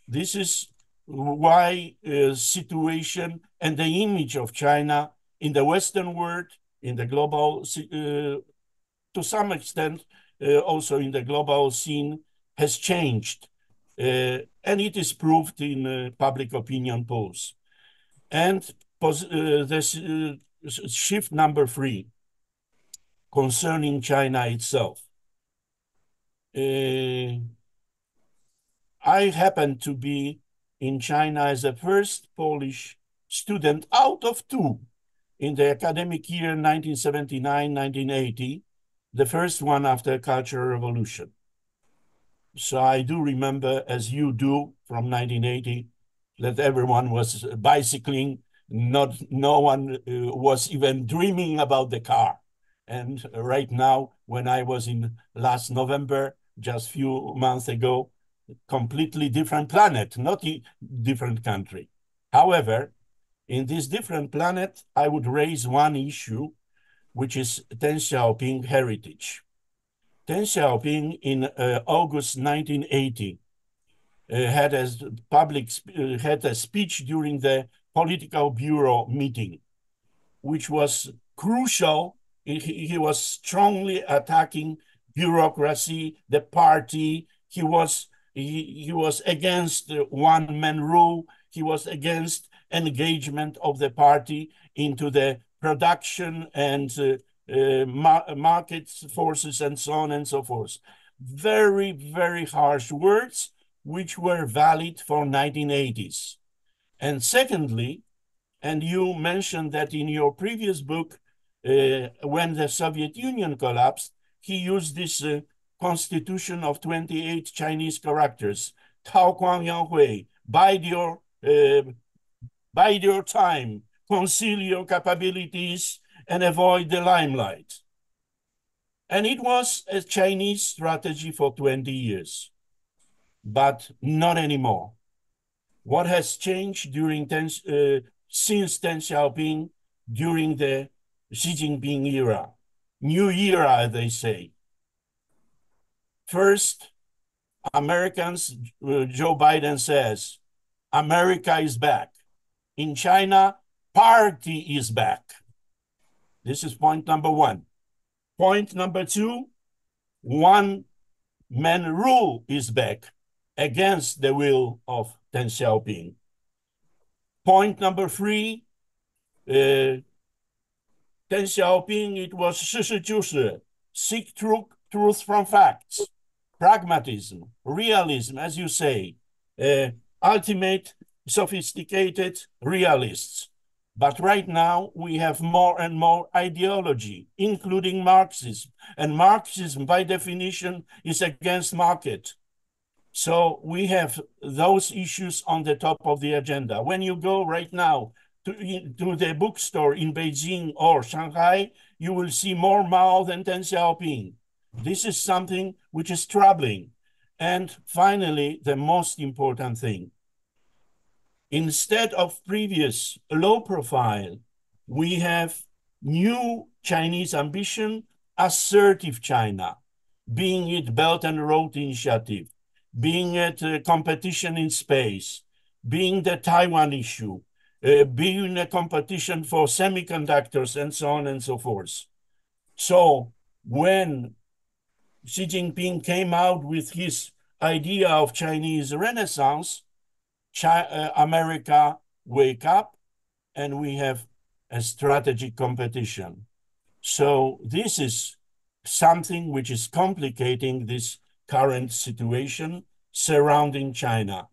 Speaker 2: This is why situation and the image of China in the Western world, in the global, to some extent, also in the global scene, has changed. And it is proved in public opinion polls. And this shift number 3, concerning China itself. I happened to be in China as the first Polish student out of 2 in the academic year 1979-1980, the first one after the Cultural Revolution. So I do remember, as you do, from 1980, that everyone was bicycling, no one was even dreaming about the car. And right now, when I was in last November, just few months ago, completely different planet, not a different country. However, in this different planet, I would raise one issue, which is Deng Xiaoping heritage. Deng Xiaoping in August 1980 had a speech during the Political Bureau meeting, which was crucial. He was strongly attacking bureaucracy, the party. He was against one-man rule. He was against engagement of the party into the production and market forces and so on and so forth. Very, very harsh words, which were valid for 1980s. And secondly, and you mentioned that in your previous book, when the Soviet Union collapsed, he used this constitution of 28 Chinese characters, Tao Guang Yang Hui, bide your time, conceal your capabilities, and avoid the limelight. And it was a Chinese strategy for 20 years, but not anymore. What has changed since Deng Xiaoping, during the Xi Jinping era, new era, they say. First, Americans, Joe Biden says, America is back. In China, party is back. This is point number 1. Point number 2, one-man rule is back against the will of Deng Xiaoping. Point number 3, Deng Xiaoping, it was 实事求是, seek truth from facts, pragmatism, realism, as you say, ultimate sophisticated realists. But right now we have more and more ideology, including Marxism. And Marxism, by definition, is against market. So we have those issues on the top of the agenda. When you go right now to the bookstore in Beijing or Shanghai, you will see more Mao than Deng Xiaoping. This is something which is troubling. And finally, the most important thing. Instead of previous low profile, we have new Chinese ambition, assertive China, being it Belt and Road Initiative, being it competition in space, being the Taiwan issue, being a competition for semiconductors and so on and so forth. So when Xi Jinping came out with his idea of Chinese Renaissance, America wake up, and we have a strategic competition. So this is something which is complicating this current situation surrounding China.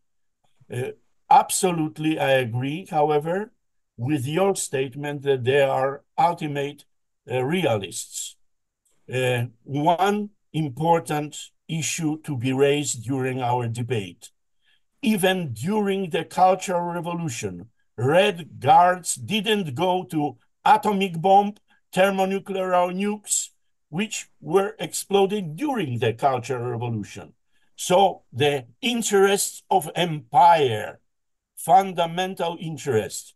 Speaker 2: Absolutely, I agree, however, with your statement that they are ultimate realists. One important issue to be raised during our debate. Even during the Cultural Revolution, Red Guards didn't go to atomic bomb, thermonuclear nukes, which were exploded during the Cultural Revolution. So the interests of empire, fundamental interest.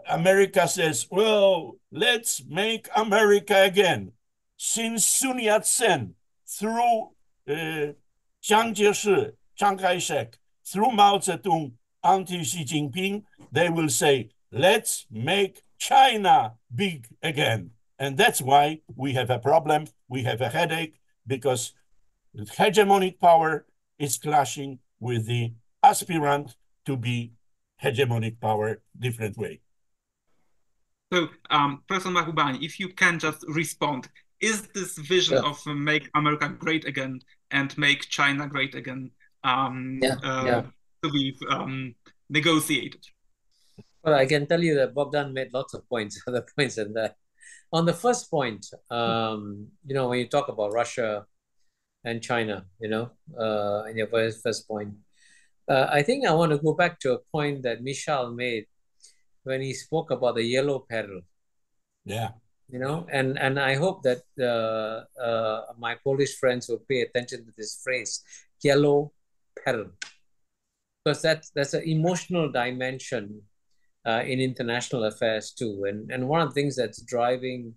Speaker 2: America says, well, let's make America again. Since Sun Yat-sen, through Chiang Kai-shek, Chiang Kai-shek, through Mao Zedong, until Xi Jinping, they will say, let's make China big again. And that's why we have a problem, we have a headache, because the hegemonic power is clashing with the aspirant to be hegemonic power, different way.
Speaker 5: So, Professor Mahbubani, if you can just respond, is this vision of make America great again and make China great again to be negotiated?
Speaker 1: Well, I can tell you that Bogdan made lots of points, other points in that. On the first point, when you talk about Russia and China, in your first point, I think I want to go back to a point that Michal made when he spoke about the yellow peril.
Speaker 2: Yeah.
Speaker 1: And I hope that my Polish friends will pay attention to this phrase, yellow peril, because that's an emotional dimension in international affairs too. And one of the things that's driving,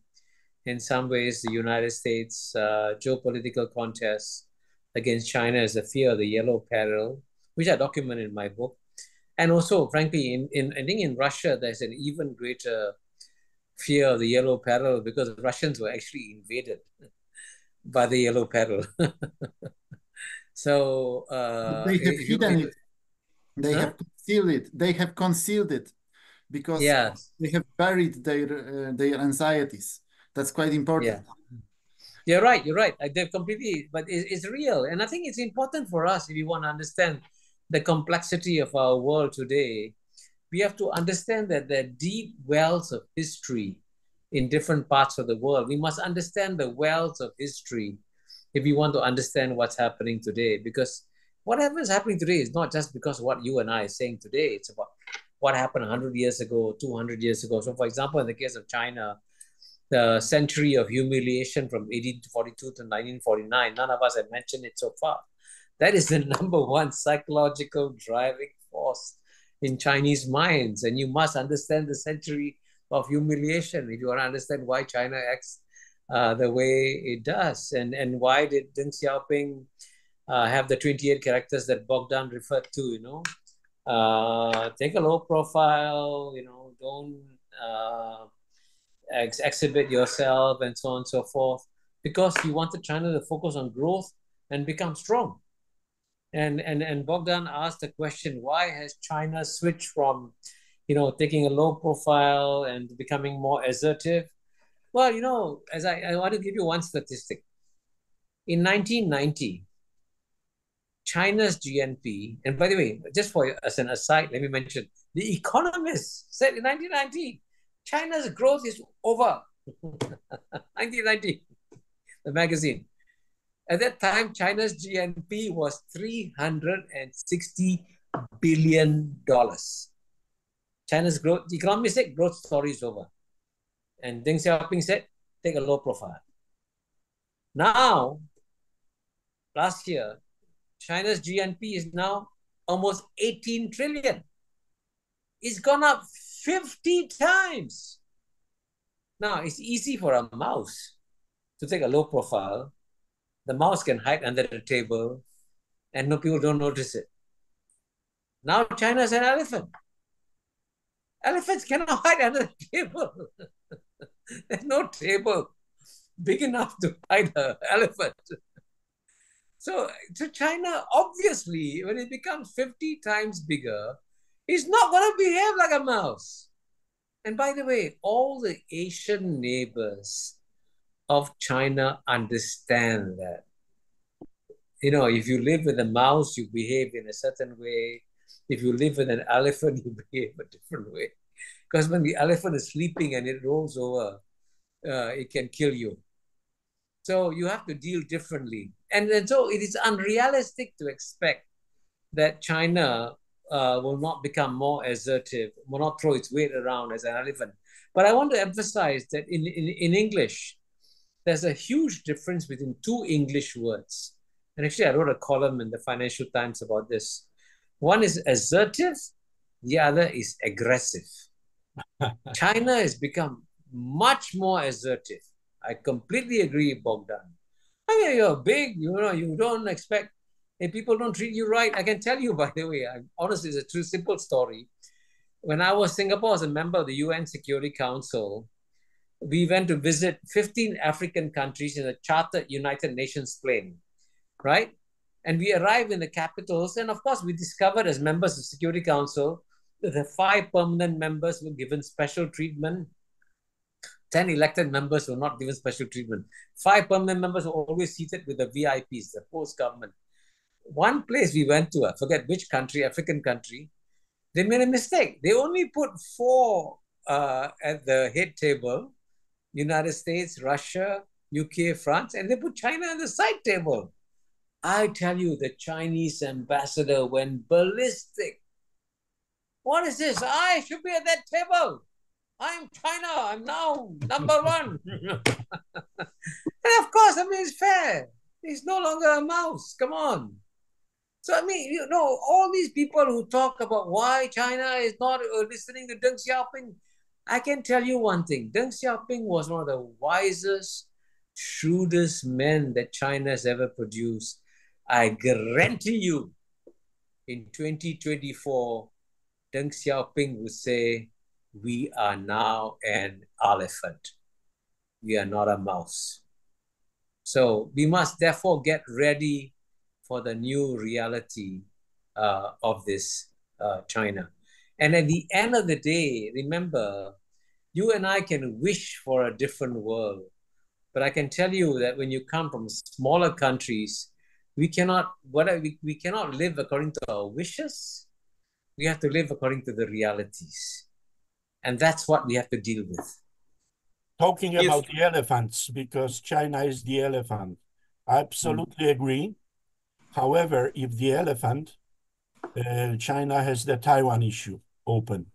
Speaker 1: in some ways, the United States geopolitical contest against China is the fear of the yellow peril, which I document in my book. And also, frankly, I think in Russia, there's an even greater fear of the yellow peril because the Russians were actually invaded by the yellow peril. So
Speaker 3: they have hidden it. They have concealed it. They have concealed it because they have buried their anxieties. That's quite important.
Speaker 1: Yeah. You're right. They've completely, but it's real. And I think it's important for us, if you want to understand the complexity of our world today, we have to understand that there are deep wells of history in different parts of the world. We must understand the wells of history if we want to understand what's happening today. Because whatever is happening today is not just because of what you and I are saying today. It's about what happened 100 years ago, 200 years ago. So, for example, in the case of China, the century of humiliation from 1842 to 1949, none of us have mentioned it so far. That is the number one psychological driving force in Chinese minds. And you must understand the century of humiliation if you want to understand why China acts the way it does. And why did Deng Xiaoping have the 28 characters that Bogdan referred to, take a low profile, don't exhibit yourself and so on and so forth, because he wanted China to focus on growth and become strong. And Bogdan asked the question, why has China switched from, taking a low profile and becoming more assertive? Well, as I want to give you one statistic. In 1990, China's GNP, and by the way, just as an aside, let me mention, The Economist said in 1990, China's growth is over. 1990, the magazine. At that time, China's GNP was $360 billion. China's growth, the Economist said, growth story is over. And Deng Xiaoping said, take a low profile. Now, last year, China's GNP is now almost 18 trillion. It's gone up 50 times. Now, it's easy for a mouse to take a low profile. The mouse can hide under the table and people don't notice it. Now China's an elephant. Elephants cannot hide under the table. There's no table big enough to hide an elephant. So China, obviously, when it becomes 50 times bigger, it's not going to behave like a mouse. And by the way, all the Asian neighbors of China understand that. You know, if you live with a mouse, you behave in a certain way. If you live with an elephant, you behave a different way. Because when the elephant is sleeping and it rolls over, it can kill you. So you have to deal differently. And so it is unrealistic to expect that China will not become more assertive, will not throw its weight around as an elephant. But I want to emphasize that in English, there's a huge difference between two English words. And actually, I wrote a column in the Financial Times about this. One is assertive, the other is aggressive. China has become much more assertive. I completely agree, Bogdan. I mean, you're big, you know, you don't expect, if people don't treat you right. I can tell you, by the way, honestly, it's a true, simple story. When I was Singapore as a member of the UN Security Council, we went to visit 15 African countries in a chartered United Nations plane, right? And we arrived in the capitals, and of course, we discovered as members of the Security Council that the 5 permanent members were given special treatment. 10 elected members were not given special treatment. 5 permanent members were always seated with the VIPs, the post-government. One place we went to, I forget which country, African country, they made a mistake. They only put 4 at the head table, United States, Russia, UK, France, and they put China at the side table. I tell you, the Chinese ambassador went ballistic. What is this? I should be at that table. I'm China. I'm now #1. And of course, I mean, it's fair. He's no longer a mouse. Come on. So, I mean, you know, all these people who talk about why China is not listening to Deng Xiaoping, I can tell you one thing. Deng Xiaoping was one of the wisest, shrewdest men that China has ever produced. I guarantee you, in 2024, Deng Xiaoping would say, we are now an elephant. We are not a mouse. So we must therefore get ready for the new reality of this China. And at the end of the day, remember, you and I can wish for a different world. But I can tell you that when you come from smaller countries, we cannot live according to our wishes. We have to live according to the realities. And that's what we have to deal with.
Speaker 2: Talking about the elephants, because China is the elephant. I absolutely agree. However, if the elephant, China has the Taiwan issue open.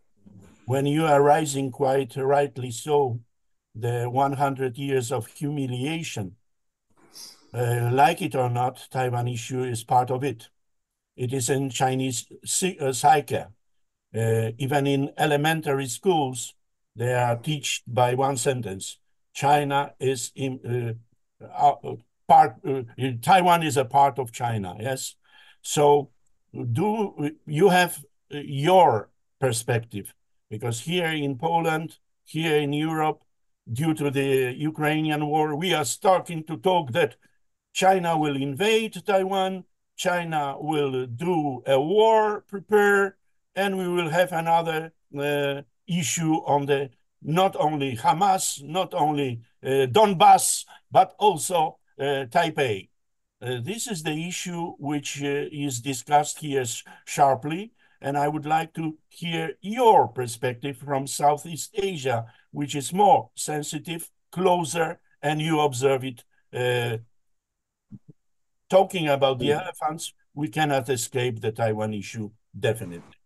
Speaker 2: When you are raising, quite rightly so, the 100 years of humiliation, like it or not, Taiwan issue is part of it. It is in Chinese psyche. Even in elementary schools, they are taught by one sentence: China is Taiwan is a part of China. Yes. So, do you have your perspective? Because here in Poland, here in Europe, due to the Ukrainian war, we are starting to talk that China will invade Taiwan, China will do a war, prepare, and we will have another issue on the not only Hamas, not only Donbass, but also Taipei. This is the issue which is discussed here sharply, and I would like to hear your perspective from Southeast Asia, which is more sensitive, closer, and you observe it. Talking about the elephants, we cannot escape the Taiwan issue, definitely.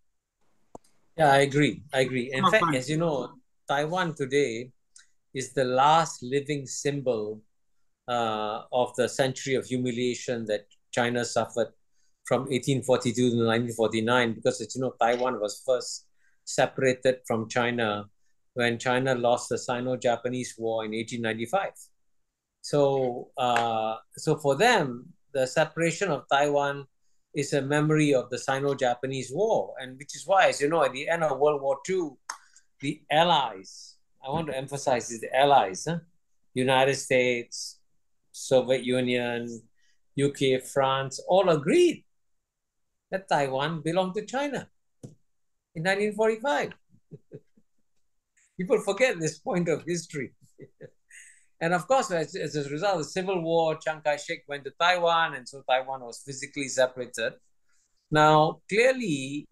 Speaker 1: Yeah, I agree. In fact, as you know, Taiwan today is the last living symbol of the century of humiliation that China suffered from 1842 to 1949, because, as you know, Taiwan was first separated from China when China lost the Sino-Japanese War in 1895. So for them, the separation of Taiwan is a memory of the Sino-Japanese War, and which is why, as you know, at the end of World War II, the Allies, I want to emphasize is the Allies, United States, Soviet Union, UK, France, all agreed that Taiwan belonged to China in 1945. People forget this point of history. And of course, as a result of the Civil War, Chiang Kai-shek went to Taiwan, and so Taiwan was physically separated. Now, clearly,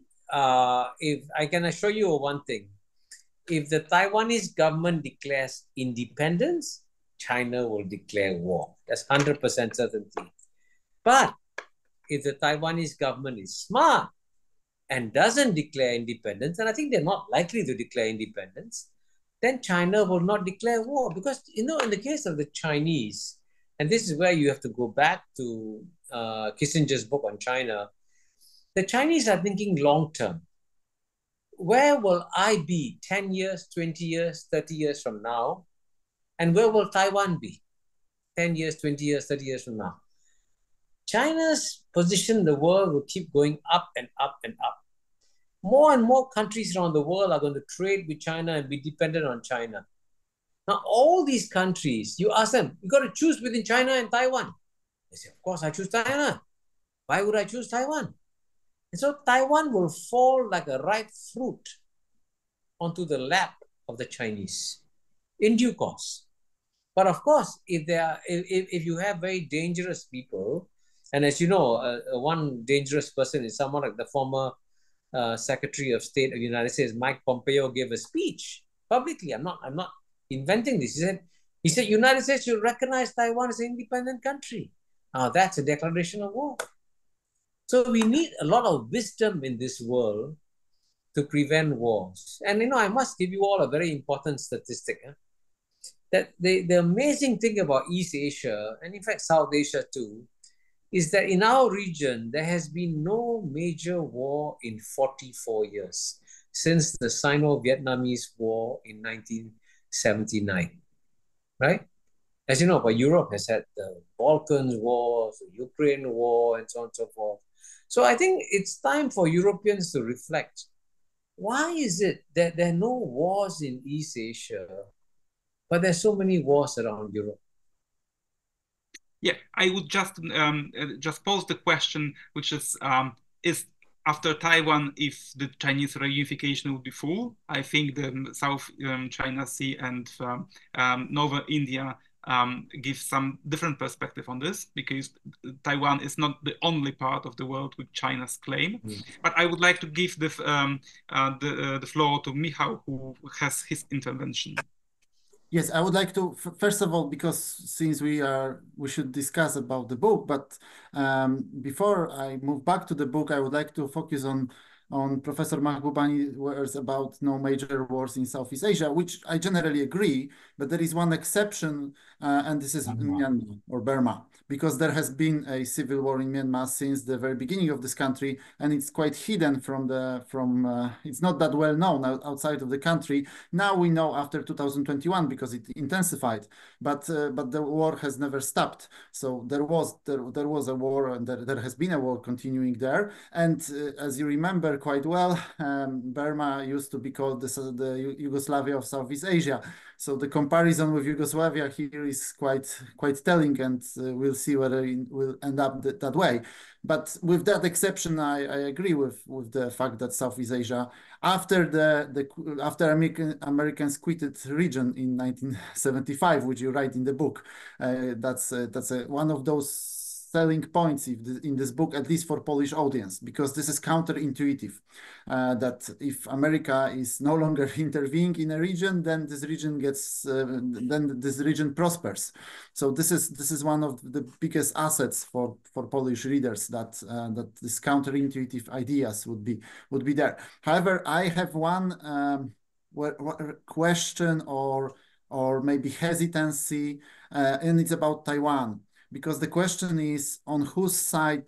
Speaker 1: if I can assure you one thing, if the Taiwanese government declares independence, China will declare war. That's 100% certainty. But if the Taiwanese government is smart and doesn't declare independence, and I think they're not likely to declare independence, then China will not declare war. Because, in the case of the Chinese, and this is where you have to go back to Kissinger's book on China, the Chinese are thinking long-term. Where will I be 10 years, 20 years, 30 years from now? And where will Taiwan be 10 years, 20 years, 30 years from now? China's position in the world will keep going up and up and up. More and more countries around the world are going to trade with China and be dependent on China. Now, all these countries, you ask them, you got to choose between China and Taiwan. They say, of course, I choose China. Why would I choose Taiwan? And so Taiwan will fall like a ripe fruit onto the lap of the Chinese in due course. But of course, if you have very dangerous people, and as you know, one dangerous person is someone like the former Secretary of State of the United States, Mike Pompeo, gave a speech publicly. I'm not inventing this. He said United States should recognize Taiwan as an independent country. Now that's a declaration of war. So we need a lot of wisdom in this world to prevent wars. And I must give you all a very important statistic. That the amazing thing about East Asia, and in fact South Asia too, is that in our region, there has been no major war in 44 years since the Sino-Vietnamese War in 1979, right? As you know, but Europe has had the Balkans War, the Ukraine War, and so on and so forth. So I think it's time for Europeans to reflect. Why is it that there are no wars in East Asia, but there's so many wars around Europe?
Speaker 5: Yeah, I would just pose the question, which is after Taiwan, if the Chinese reunification would be full, I think the South China Sea and Nova India give some different perspective on this, because Taiwan is not the only part of the world with China's claim. But I would like to give the floor to Michal, who has his intervention.
Speaker 3: Yes, I would like to, first of all, because since we should discuss about the book, but before I move back to the book, I would like to focus on Professor Mahbubani's words about no major wars in Southeast Asia, which I generally agree, but there is one exception, and this is Myanmar or Burma, because there has been a civil war in Myanmar since the very beginning of this country, and it's quite hidden it's not that well known outside of the country. Now we know after 2021 because it intensified, but the war has never stopped. So there was a war, and there has been a war continuing there. And as you remember quite well, Burma used to be called the Yugoslavia of Southeast Asia. So the comparison with Yugoslavia here is quite telling, and we'll see whether it will end up that way. But with that exception, I agree with the fact that Southeast Asia, after Americans quitted the region in 1975, which you write in the book, that's one of those selling points in this book, at least for Polish audience, because this is counterintuitive, that if America is no longer intervening in a region, then this region prospers. So this is one of the biggest assets for Polish readers, that this counterintuitive ideas would be there. However, I have one question or maybe hesitancy, and it's about Taiwan. Because the question is on whose side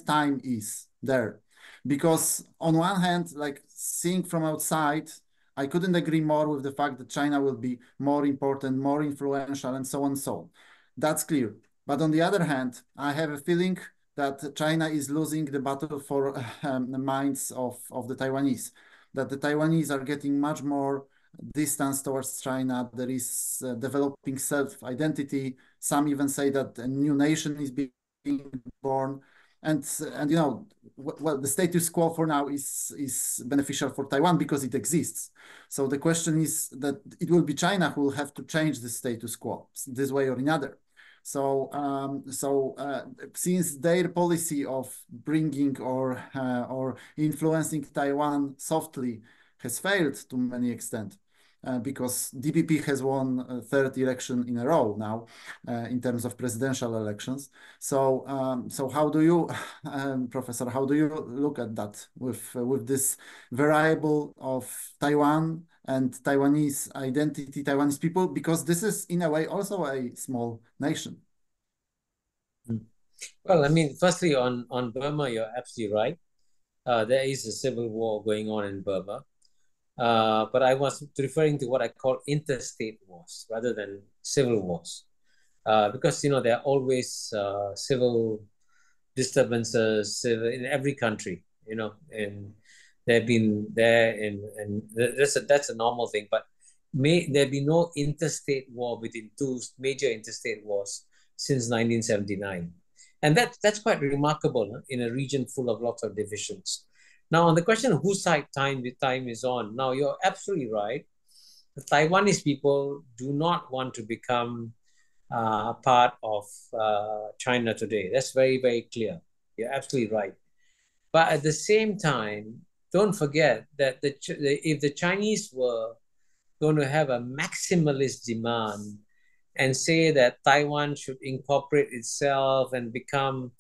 Speaker 3: time is there. Because on one hand, like seeing from outside, I couldn't agree more with the fact that China will be more important, more influential, and so on and so on. That's clear. But on the other hand, I have a feeling that China is losing the battle for the minds of the Taiwanese, that the Taiwanese are getting much more distance towards China. There is developing self-identity. Some even say that a new nation is being born. And well, the status quo for now is beneficial for Taiwan because it exists. So the question is that it will be China who will have to change the status quo this way or another. So, since their policy of bringing or influencing Taiwan softly has failed to many extent, because DPP has won a third election in a row now in terms of presidential elections. So, how do you, Professor, how do you look at that with this variable of Taiwan and Taiwanese identity, Taiwanese people, because this is in a way also a small nation?
Speaker 1: Well, I mean, firstly, on Burma, you're absolutely right. There is a civil war going on in Burma. But I was referring to what I call interstate wars rather than civil wars. Because, you know, there are always civil disturbances in every country, you know, and they've been there, and that's a normal thing. But may there be no interstate war between two major interstate wars since 1979. And that's quite remarkable, huh, in a region full of lots of divisions. Now, on the question of whose side time is on, now you're absolutely right. The Taiwanese people do not want to become part of China today. That's very, very clear. You're absolutely right. But at the same time, don't forget that if the Chinese were going to have a maximalist demand and say that Taiwan should incorporate itself and become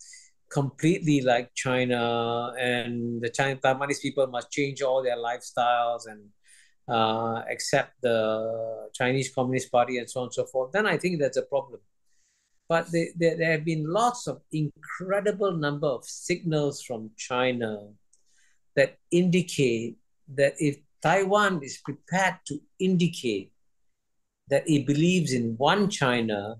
Speaker 1: completely like China, and the Taiwanese people must change all their lifestyles and accept the Chinese Communist Party and so on and so forth, then I think that's a problem. But there have been lots of incredible number of signals from China that indicate that if Taiwan is prepared to indicate that it believes in one China,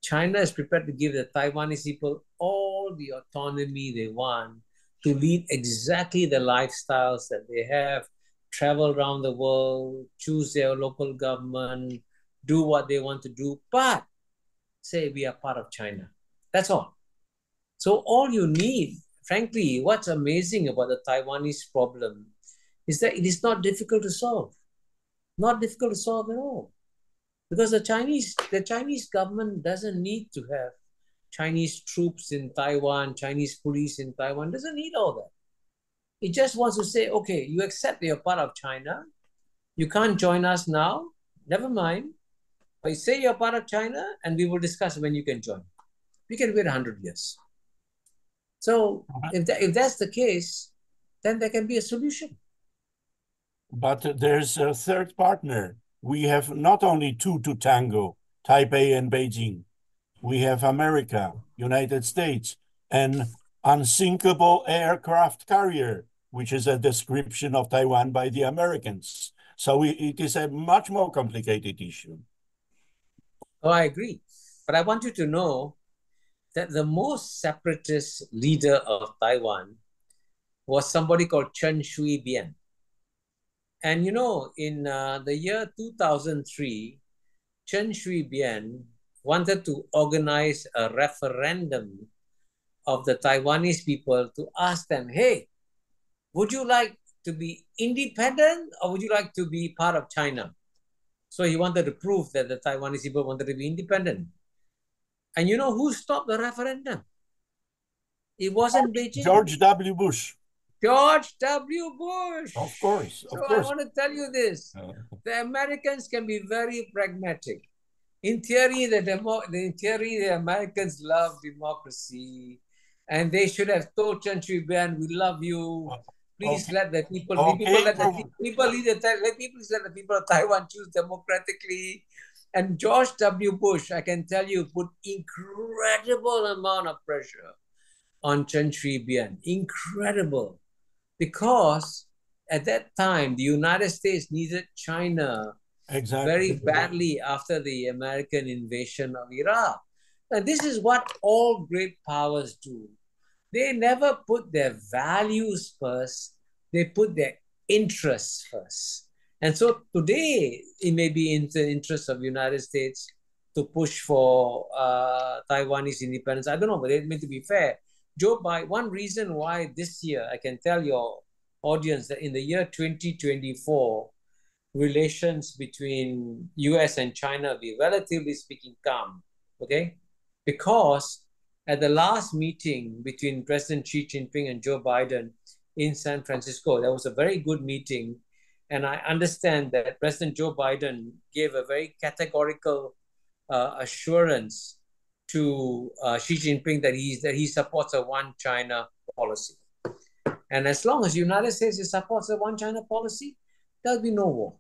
Speaker 1: China is prepared to give the Taiwanese people all the autonomy they want to lead exactly the lifestyles that they have, travel around the world, choose their local government, do what they want to do, but say we are part of China. That's all. So all you need, frankly, what's amazing about the Taiwanese problem is that it is not difficult to solve. Not difficult to solve at all. Because the Chinese government doesn't need to have Chinese troops in Taiwan, Chinese police in Taiwan, doesn't need all that. It just wants to say, okay, you accept you're part of China. You can't join us now. Never mind. But you say you're part of China and we will discuss when you can join. We can wait 100 years. So if that's the case, then there can be a solution.
Speaker 2: But there's a third partner. We have not only two to tango, Taipei and Beijing. We have America, United States, an unsinkable aircraft carrier, which is a description of Taiwan by the Americans. So it is a much more complicated issue.
Speaker 1: Oh, I agree. But I want you to know that the most separatist leader of Taiwan was somebody called Chen Shui-bian. And you know, in the year 2003, Chen Shui-bian wanted to organize a referendum of the Taiwanese people to ask them, hey, would you like to be independent or would you like to be part of China? So he wanted to prove that the Taiwanese people wanted to be independent. And you know who stopped the referendum? It wasn't Beijing.
Speaker 2: George W. Bush.
Speaker 1: George W. Bush.
Speaker 2: Of course.
Speaker 1: So I want to tell you this. The Americans can be very pragmatic. In theory, the Americans love democracy. And they should have told Chen Shui-bian, we love you. Please let the people, let the people of Taiwan choose democratically. And George W. Bush, I can tell you, put incredible amount of pressure on Chen Shui-bian. Incredible. Because at that time, the United States needed China very badly after the American invasion of Iraq. And this is what all great powers do. They never put their values first. They put their interests first. And so today, it may be in the interest of the United States to push for Taiwanese independence. I don't know, but it meant to be fair. one reason why this year, I can tell your audience that in the year 2024, relations between US and China will be relatively speaking calm, okay? Because at the last meeting between President Xi Jinping and Joe Biden in San Francisco, there was a very good meeting. And I understand that President Joe Biden gave a very categorical assurance to Xi Jinping that he supports a one China policy. And as long as the United States supports a one China policy, there'll be no war.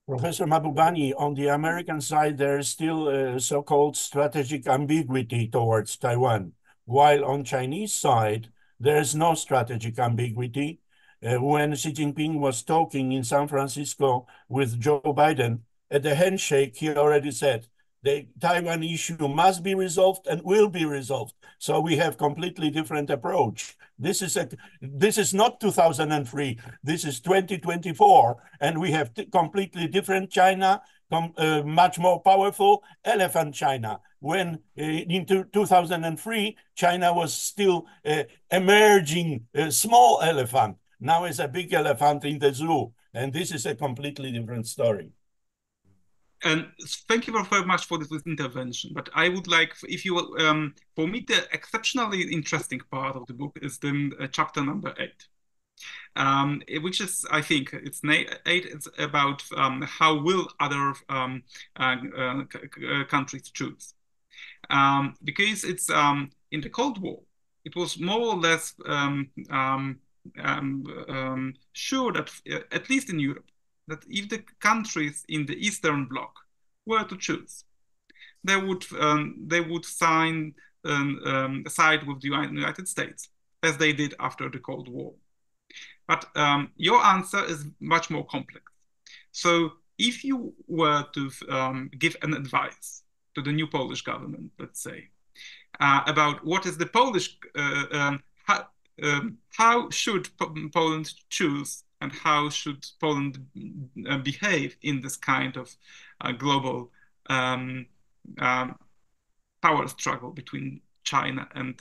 Speaker 2: Professor Mahbubani, on the American side, there is still so-called strategic ambiguity towards Taiwan, while on Chinese side, there is no strategic ambiguity. When Xi Jinping was talking in San Francisco with Joe Biden, at the handshake, he already said, the Taiwan issue must be resolved and will be resolved. So we have completely different approach. This is not 2003. This is 2024, and we have completely different China, much more powerful elephant China. When in 2003, China was still emerging small elephant. Now it's a big elephant in the zoo, and this is a completely different story.
Speaker 5: And thank you very much for this intervention. But I would like, if you, for me, the exceptionally interesting part of the book is the chapter number 8, which is, I think, it's 8. It's about how will other countries choose, because it's in the Cold War, it was more or less sure that, at least in Europe, that if the countries in the Eastern Bloc were to choose, they would side with the United States, as they did after the Cold War. But your answer is much more complex. So if you were to give an advice to the new Polish government, let's say, about what is the Polish, how should Poland choose, and how should Poland behave in this kind of global power struggle between China and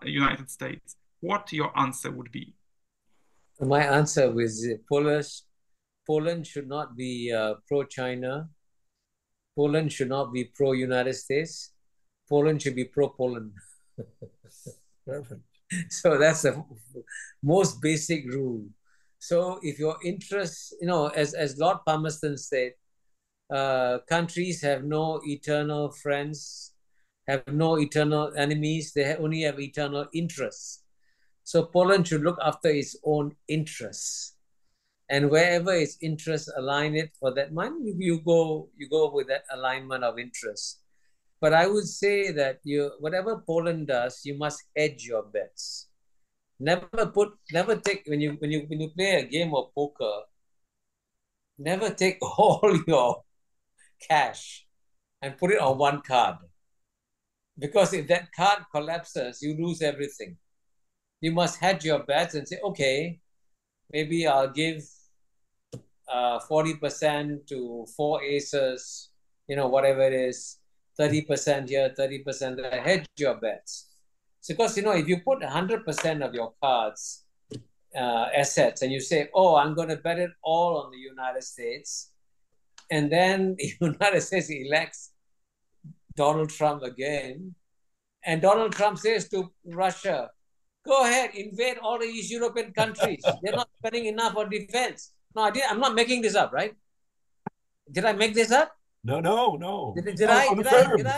Speaker 5: United States? What your answer would be?
Speaker 1: My answer was Poland should not be pro-China. Poland should not be pro-United States. Poland should be pro-Poland.
Speaker 2: Perfect.
Speaker 1: So that's the most basic rule. So if your interests, as Lord Palmerston said, countries have no eternal friends, have no eternal enemies, they only have eternal interests. So Poland should look after its own interests. And wherever its interests align it for that month, you go with that alignment of interests. But I would say that whatever Poland does, you must hedge your bets. Never take, when you play a game of poker, never take all your cash and put it on one card. Because if that card collapses, you lose everything. You must hedge your bets and say, okay, maybe I'll give 40% to 4 aces, whatever it is, 30% here, 30% there. Hedge your bets. Because, if you put 100% of your cards, assets, and you say, oh, I'm going to bet it all on the United States, and then the United States elects Donald Trump again, and Donald Trump says to Russia, go ahead, invade all these European countries. They're not spending enough on defense. No, I'm not making this up, right? Did I make this up?
Speaker 2: No.
Speaker 1: Did I?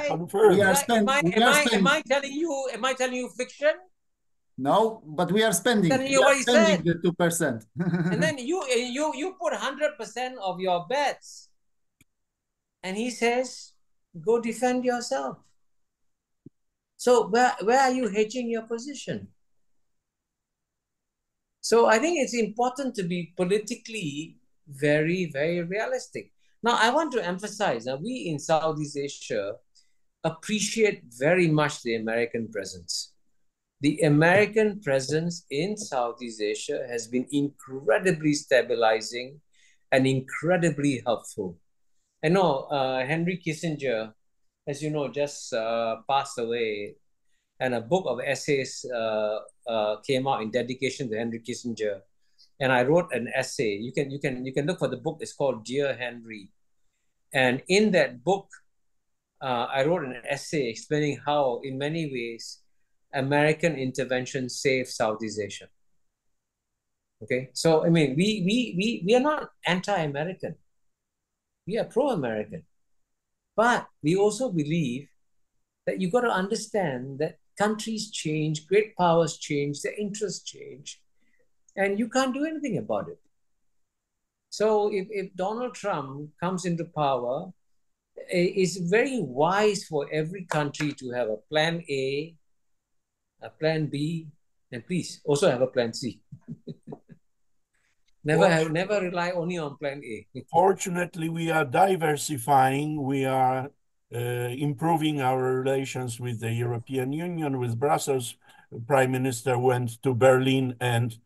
Speaker 2: Confirmed.
Speaker 1: Am I telling you fiction?
Speaker 3: No, but we are spending.
Speaker 1: Telling you what he said.
Speaker 3: The 2%.
Speaker 1: And then you put 100% of your bets, and he says, go defend yourself. So where are you hedging your position? So I think it's important to be politically very, very realistic. Now, I want to emphasize that we in Southeast Asia appreciate very much the American presence. The American presence in Southeast Asia has been incredibly stabilizing and incredibly helpful. I know Henry Kissinger, as you know, just passed away and a book of essays came out in dedication to Henry Kissinger. And I wrote an essay. You can look for the book. It's called Dear Henry. And in that book, I wrote an essay explaining how, in many ways, American intervention saved Southeast Asia. Okay, so I mean, we are not anti-American. We are pro-American, but we also believe that you got to understand that countries change, great powers change, their interests change, and you can't do anything about it. So if Donald Trump comes into power, it's very wise for every country to have a plan A, a plan B, and please also have a plan C. Never rely only on plan A.
Speaker 2: Fortunately, we are diversifying. We are improving our relations with the European Union, with Brussels. Prime Minister went to Berlin and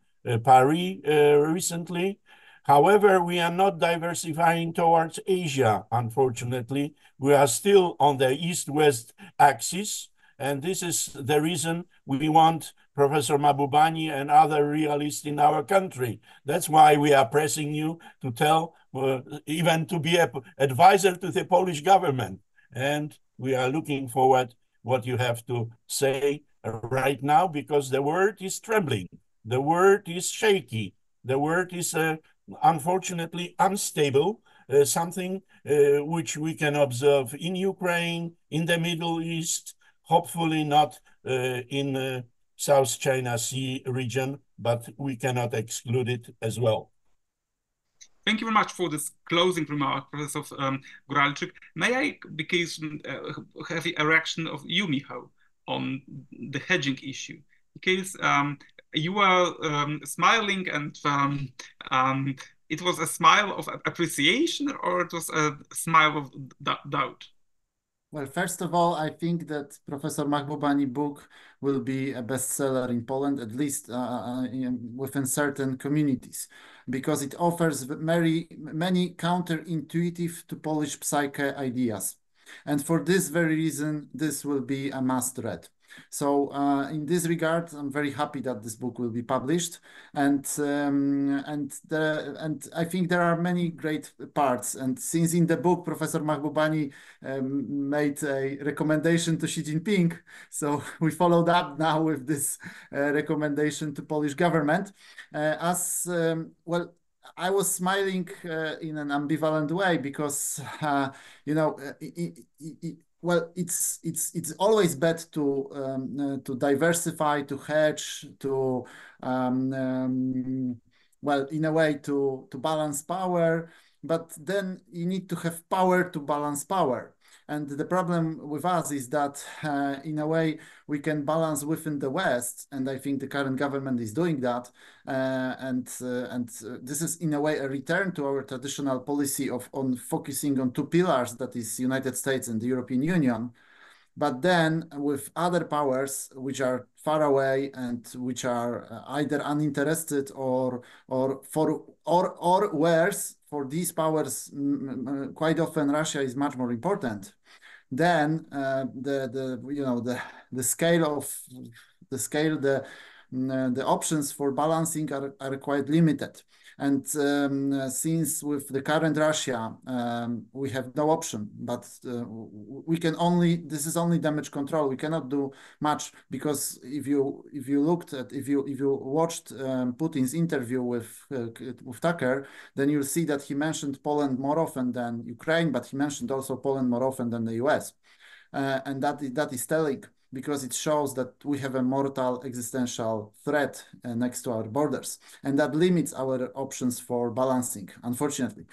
Speaker 2: Paris recently. However, we are not diversifying towards Asia, unfortunately. We are still on the East-West axis, and this is the reason we want Professor Mahbubani and other realists in our country. That's why we are pressing you to tell, even to be an advisor to the Polish government. And we are looking forward what you have to say right now, because the word is trembling. The word is shaky. The word is unfortunately unstable, something which we can observe in Ukraine, in the Middle East, hopefully not in South China Sea region, but we cannot exclude it as well.
Speaker 5: Thank you very much for this closing remark, Professor Góralczyk. May I, because have a reaction of you, Michal, on the hedging issue? Because you were smiling, and it was a smile of appreciation, or it was a smile of doubt?
Speaker 3: Well, first of all, I think that Professor Mahbubani book will be a bestseller in Poland, at least within certain communities, because it offers many counterintuitive to Polish psyche ideas. And for this very reason, this will be a must read. So in this regard, I'm very happy that this book will be published, and I think there are many great parts. And since in the book Professor Mahbubani made a recommendation to Xi Jinping, so we followed up now with this recommendation to Polish government. Well, I was smiling in an ambivalent way because you know. Well, it's always bad to diversify, to hedge, to well, in a way to balance power, but then you need to have power to balance power. And the problem with us is that in a way we can balance within the West, and I think the current government is doing that. And this is in a way a return to our traditional policy on focusing on two pillars, that is United States and the European Union. But then with other powers which are far away and which are either uninterested or worse, for these powers, quite often Russia is much more important. Then the options for balancing are quite limited. And since with the current Russia, we have no option, but we can only, this is only damage control. We cannot do much, because if you watched Putin's interview with Tucker, then you'll see that he mentioned Poland more often than Ukraine, but he mentioned also Poland more often than the US. And that is telling, because it shows that we have a mortal existential threat next to our borders, and that limits our options for balancing, unfortunately.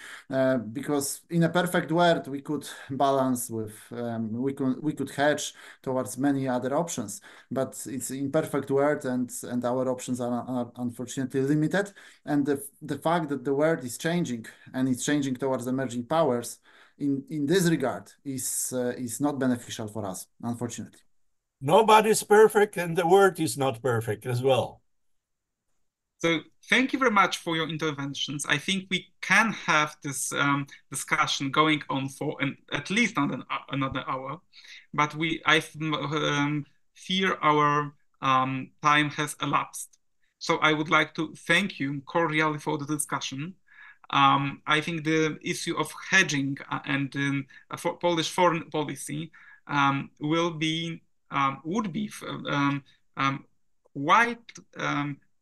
Speaker 3: Because in a perfect world, we could balance with, we could hedge towards many other options, but it's imperfect world, and our options are unfortunately limited. And the fact that the world is changing, and it's changing towards emerging powers, in this regard is not beneficial for us, unfortunately.
Speaker 2: Nobody's perfect, and the world is not perfect as well.
Speaker 5: So thank you very much for your interventions. I think we can have this discussion going on for at least another hour, but I've fear our time has elapsed. So I would like to thank you cordially for the discussion. I think the issue of hedging and for Polish foreign policy would be quite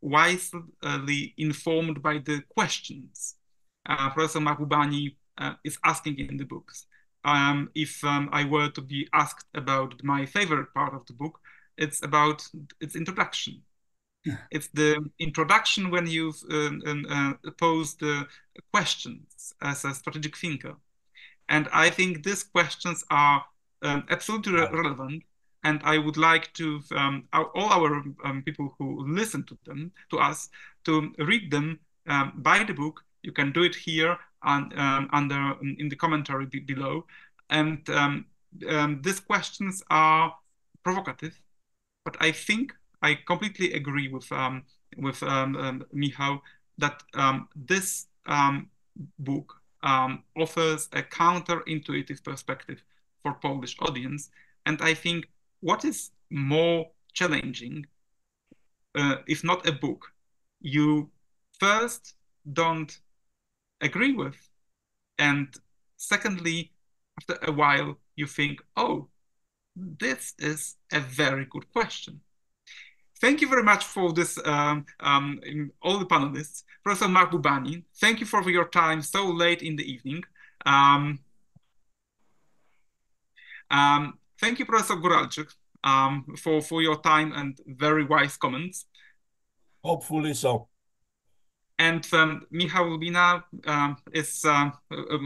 Speaker 5: wisely informed by the questions Professor Mahbubani is asking in the books. If I were to be asked about my favorite part of the book, it's about its introduction. It's the introduction when you've posed the questions as a strategic thinker. And I think these questions are absolutely relevant. And I would like to all our people who listen to them, to us, to read them, buy the book. You can do it here in the commentary below. And these questions are provocative, but I think I completely agree with Michal that this book offers a counterintuitive perspective for Polish audience. And I think what is more challenging, if not a book, you first don't agree with, and secondly, after a while, you think, oh, this is a very good question. Thank you very much for this, all the panelists. Professor Mahbubani, thank you for your time so late in the evening. Thank you, Professor Góralczyk, for your time and very wise comments.
Speaker 2: Hopefully so.
Speaker 5: And Michal Lubina is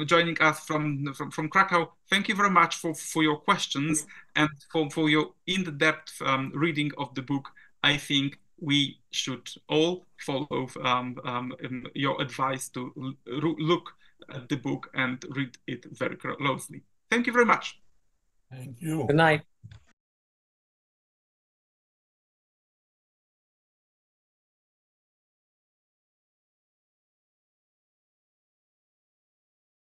Speaker 5: joining us from Krakow. Thank you very much for your questions and for your in-depth reading of the book. I think we should all follow your advice to look at the book and read it very closely. Thank you very much.
Speaker 2: Thank you.
Speaker 1: Good night.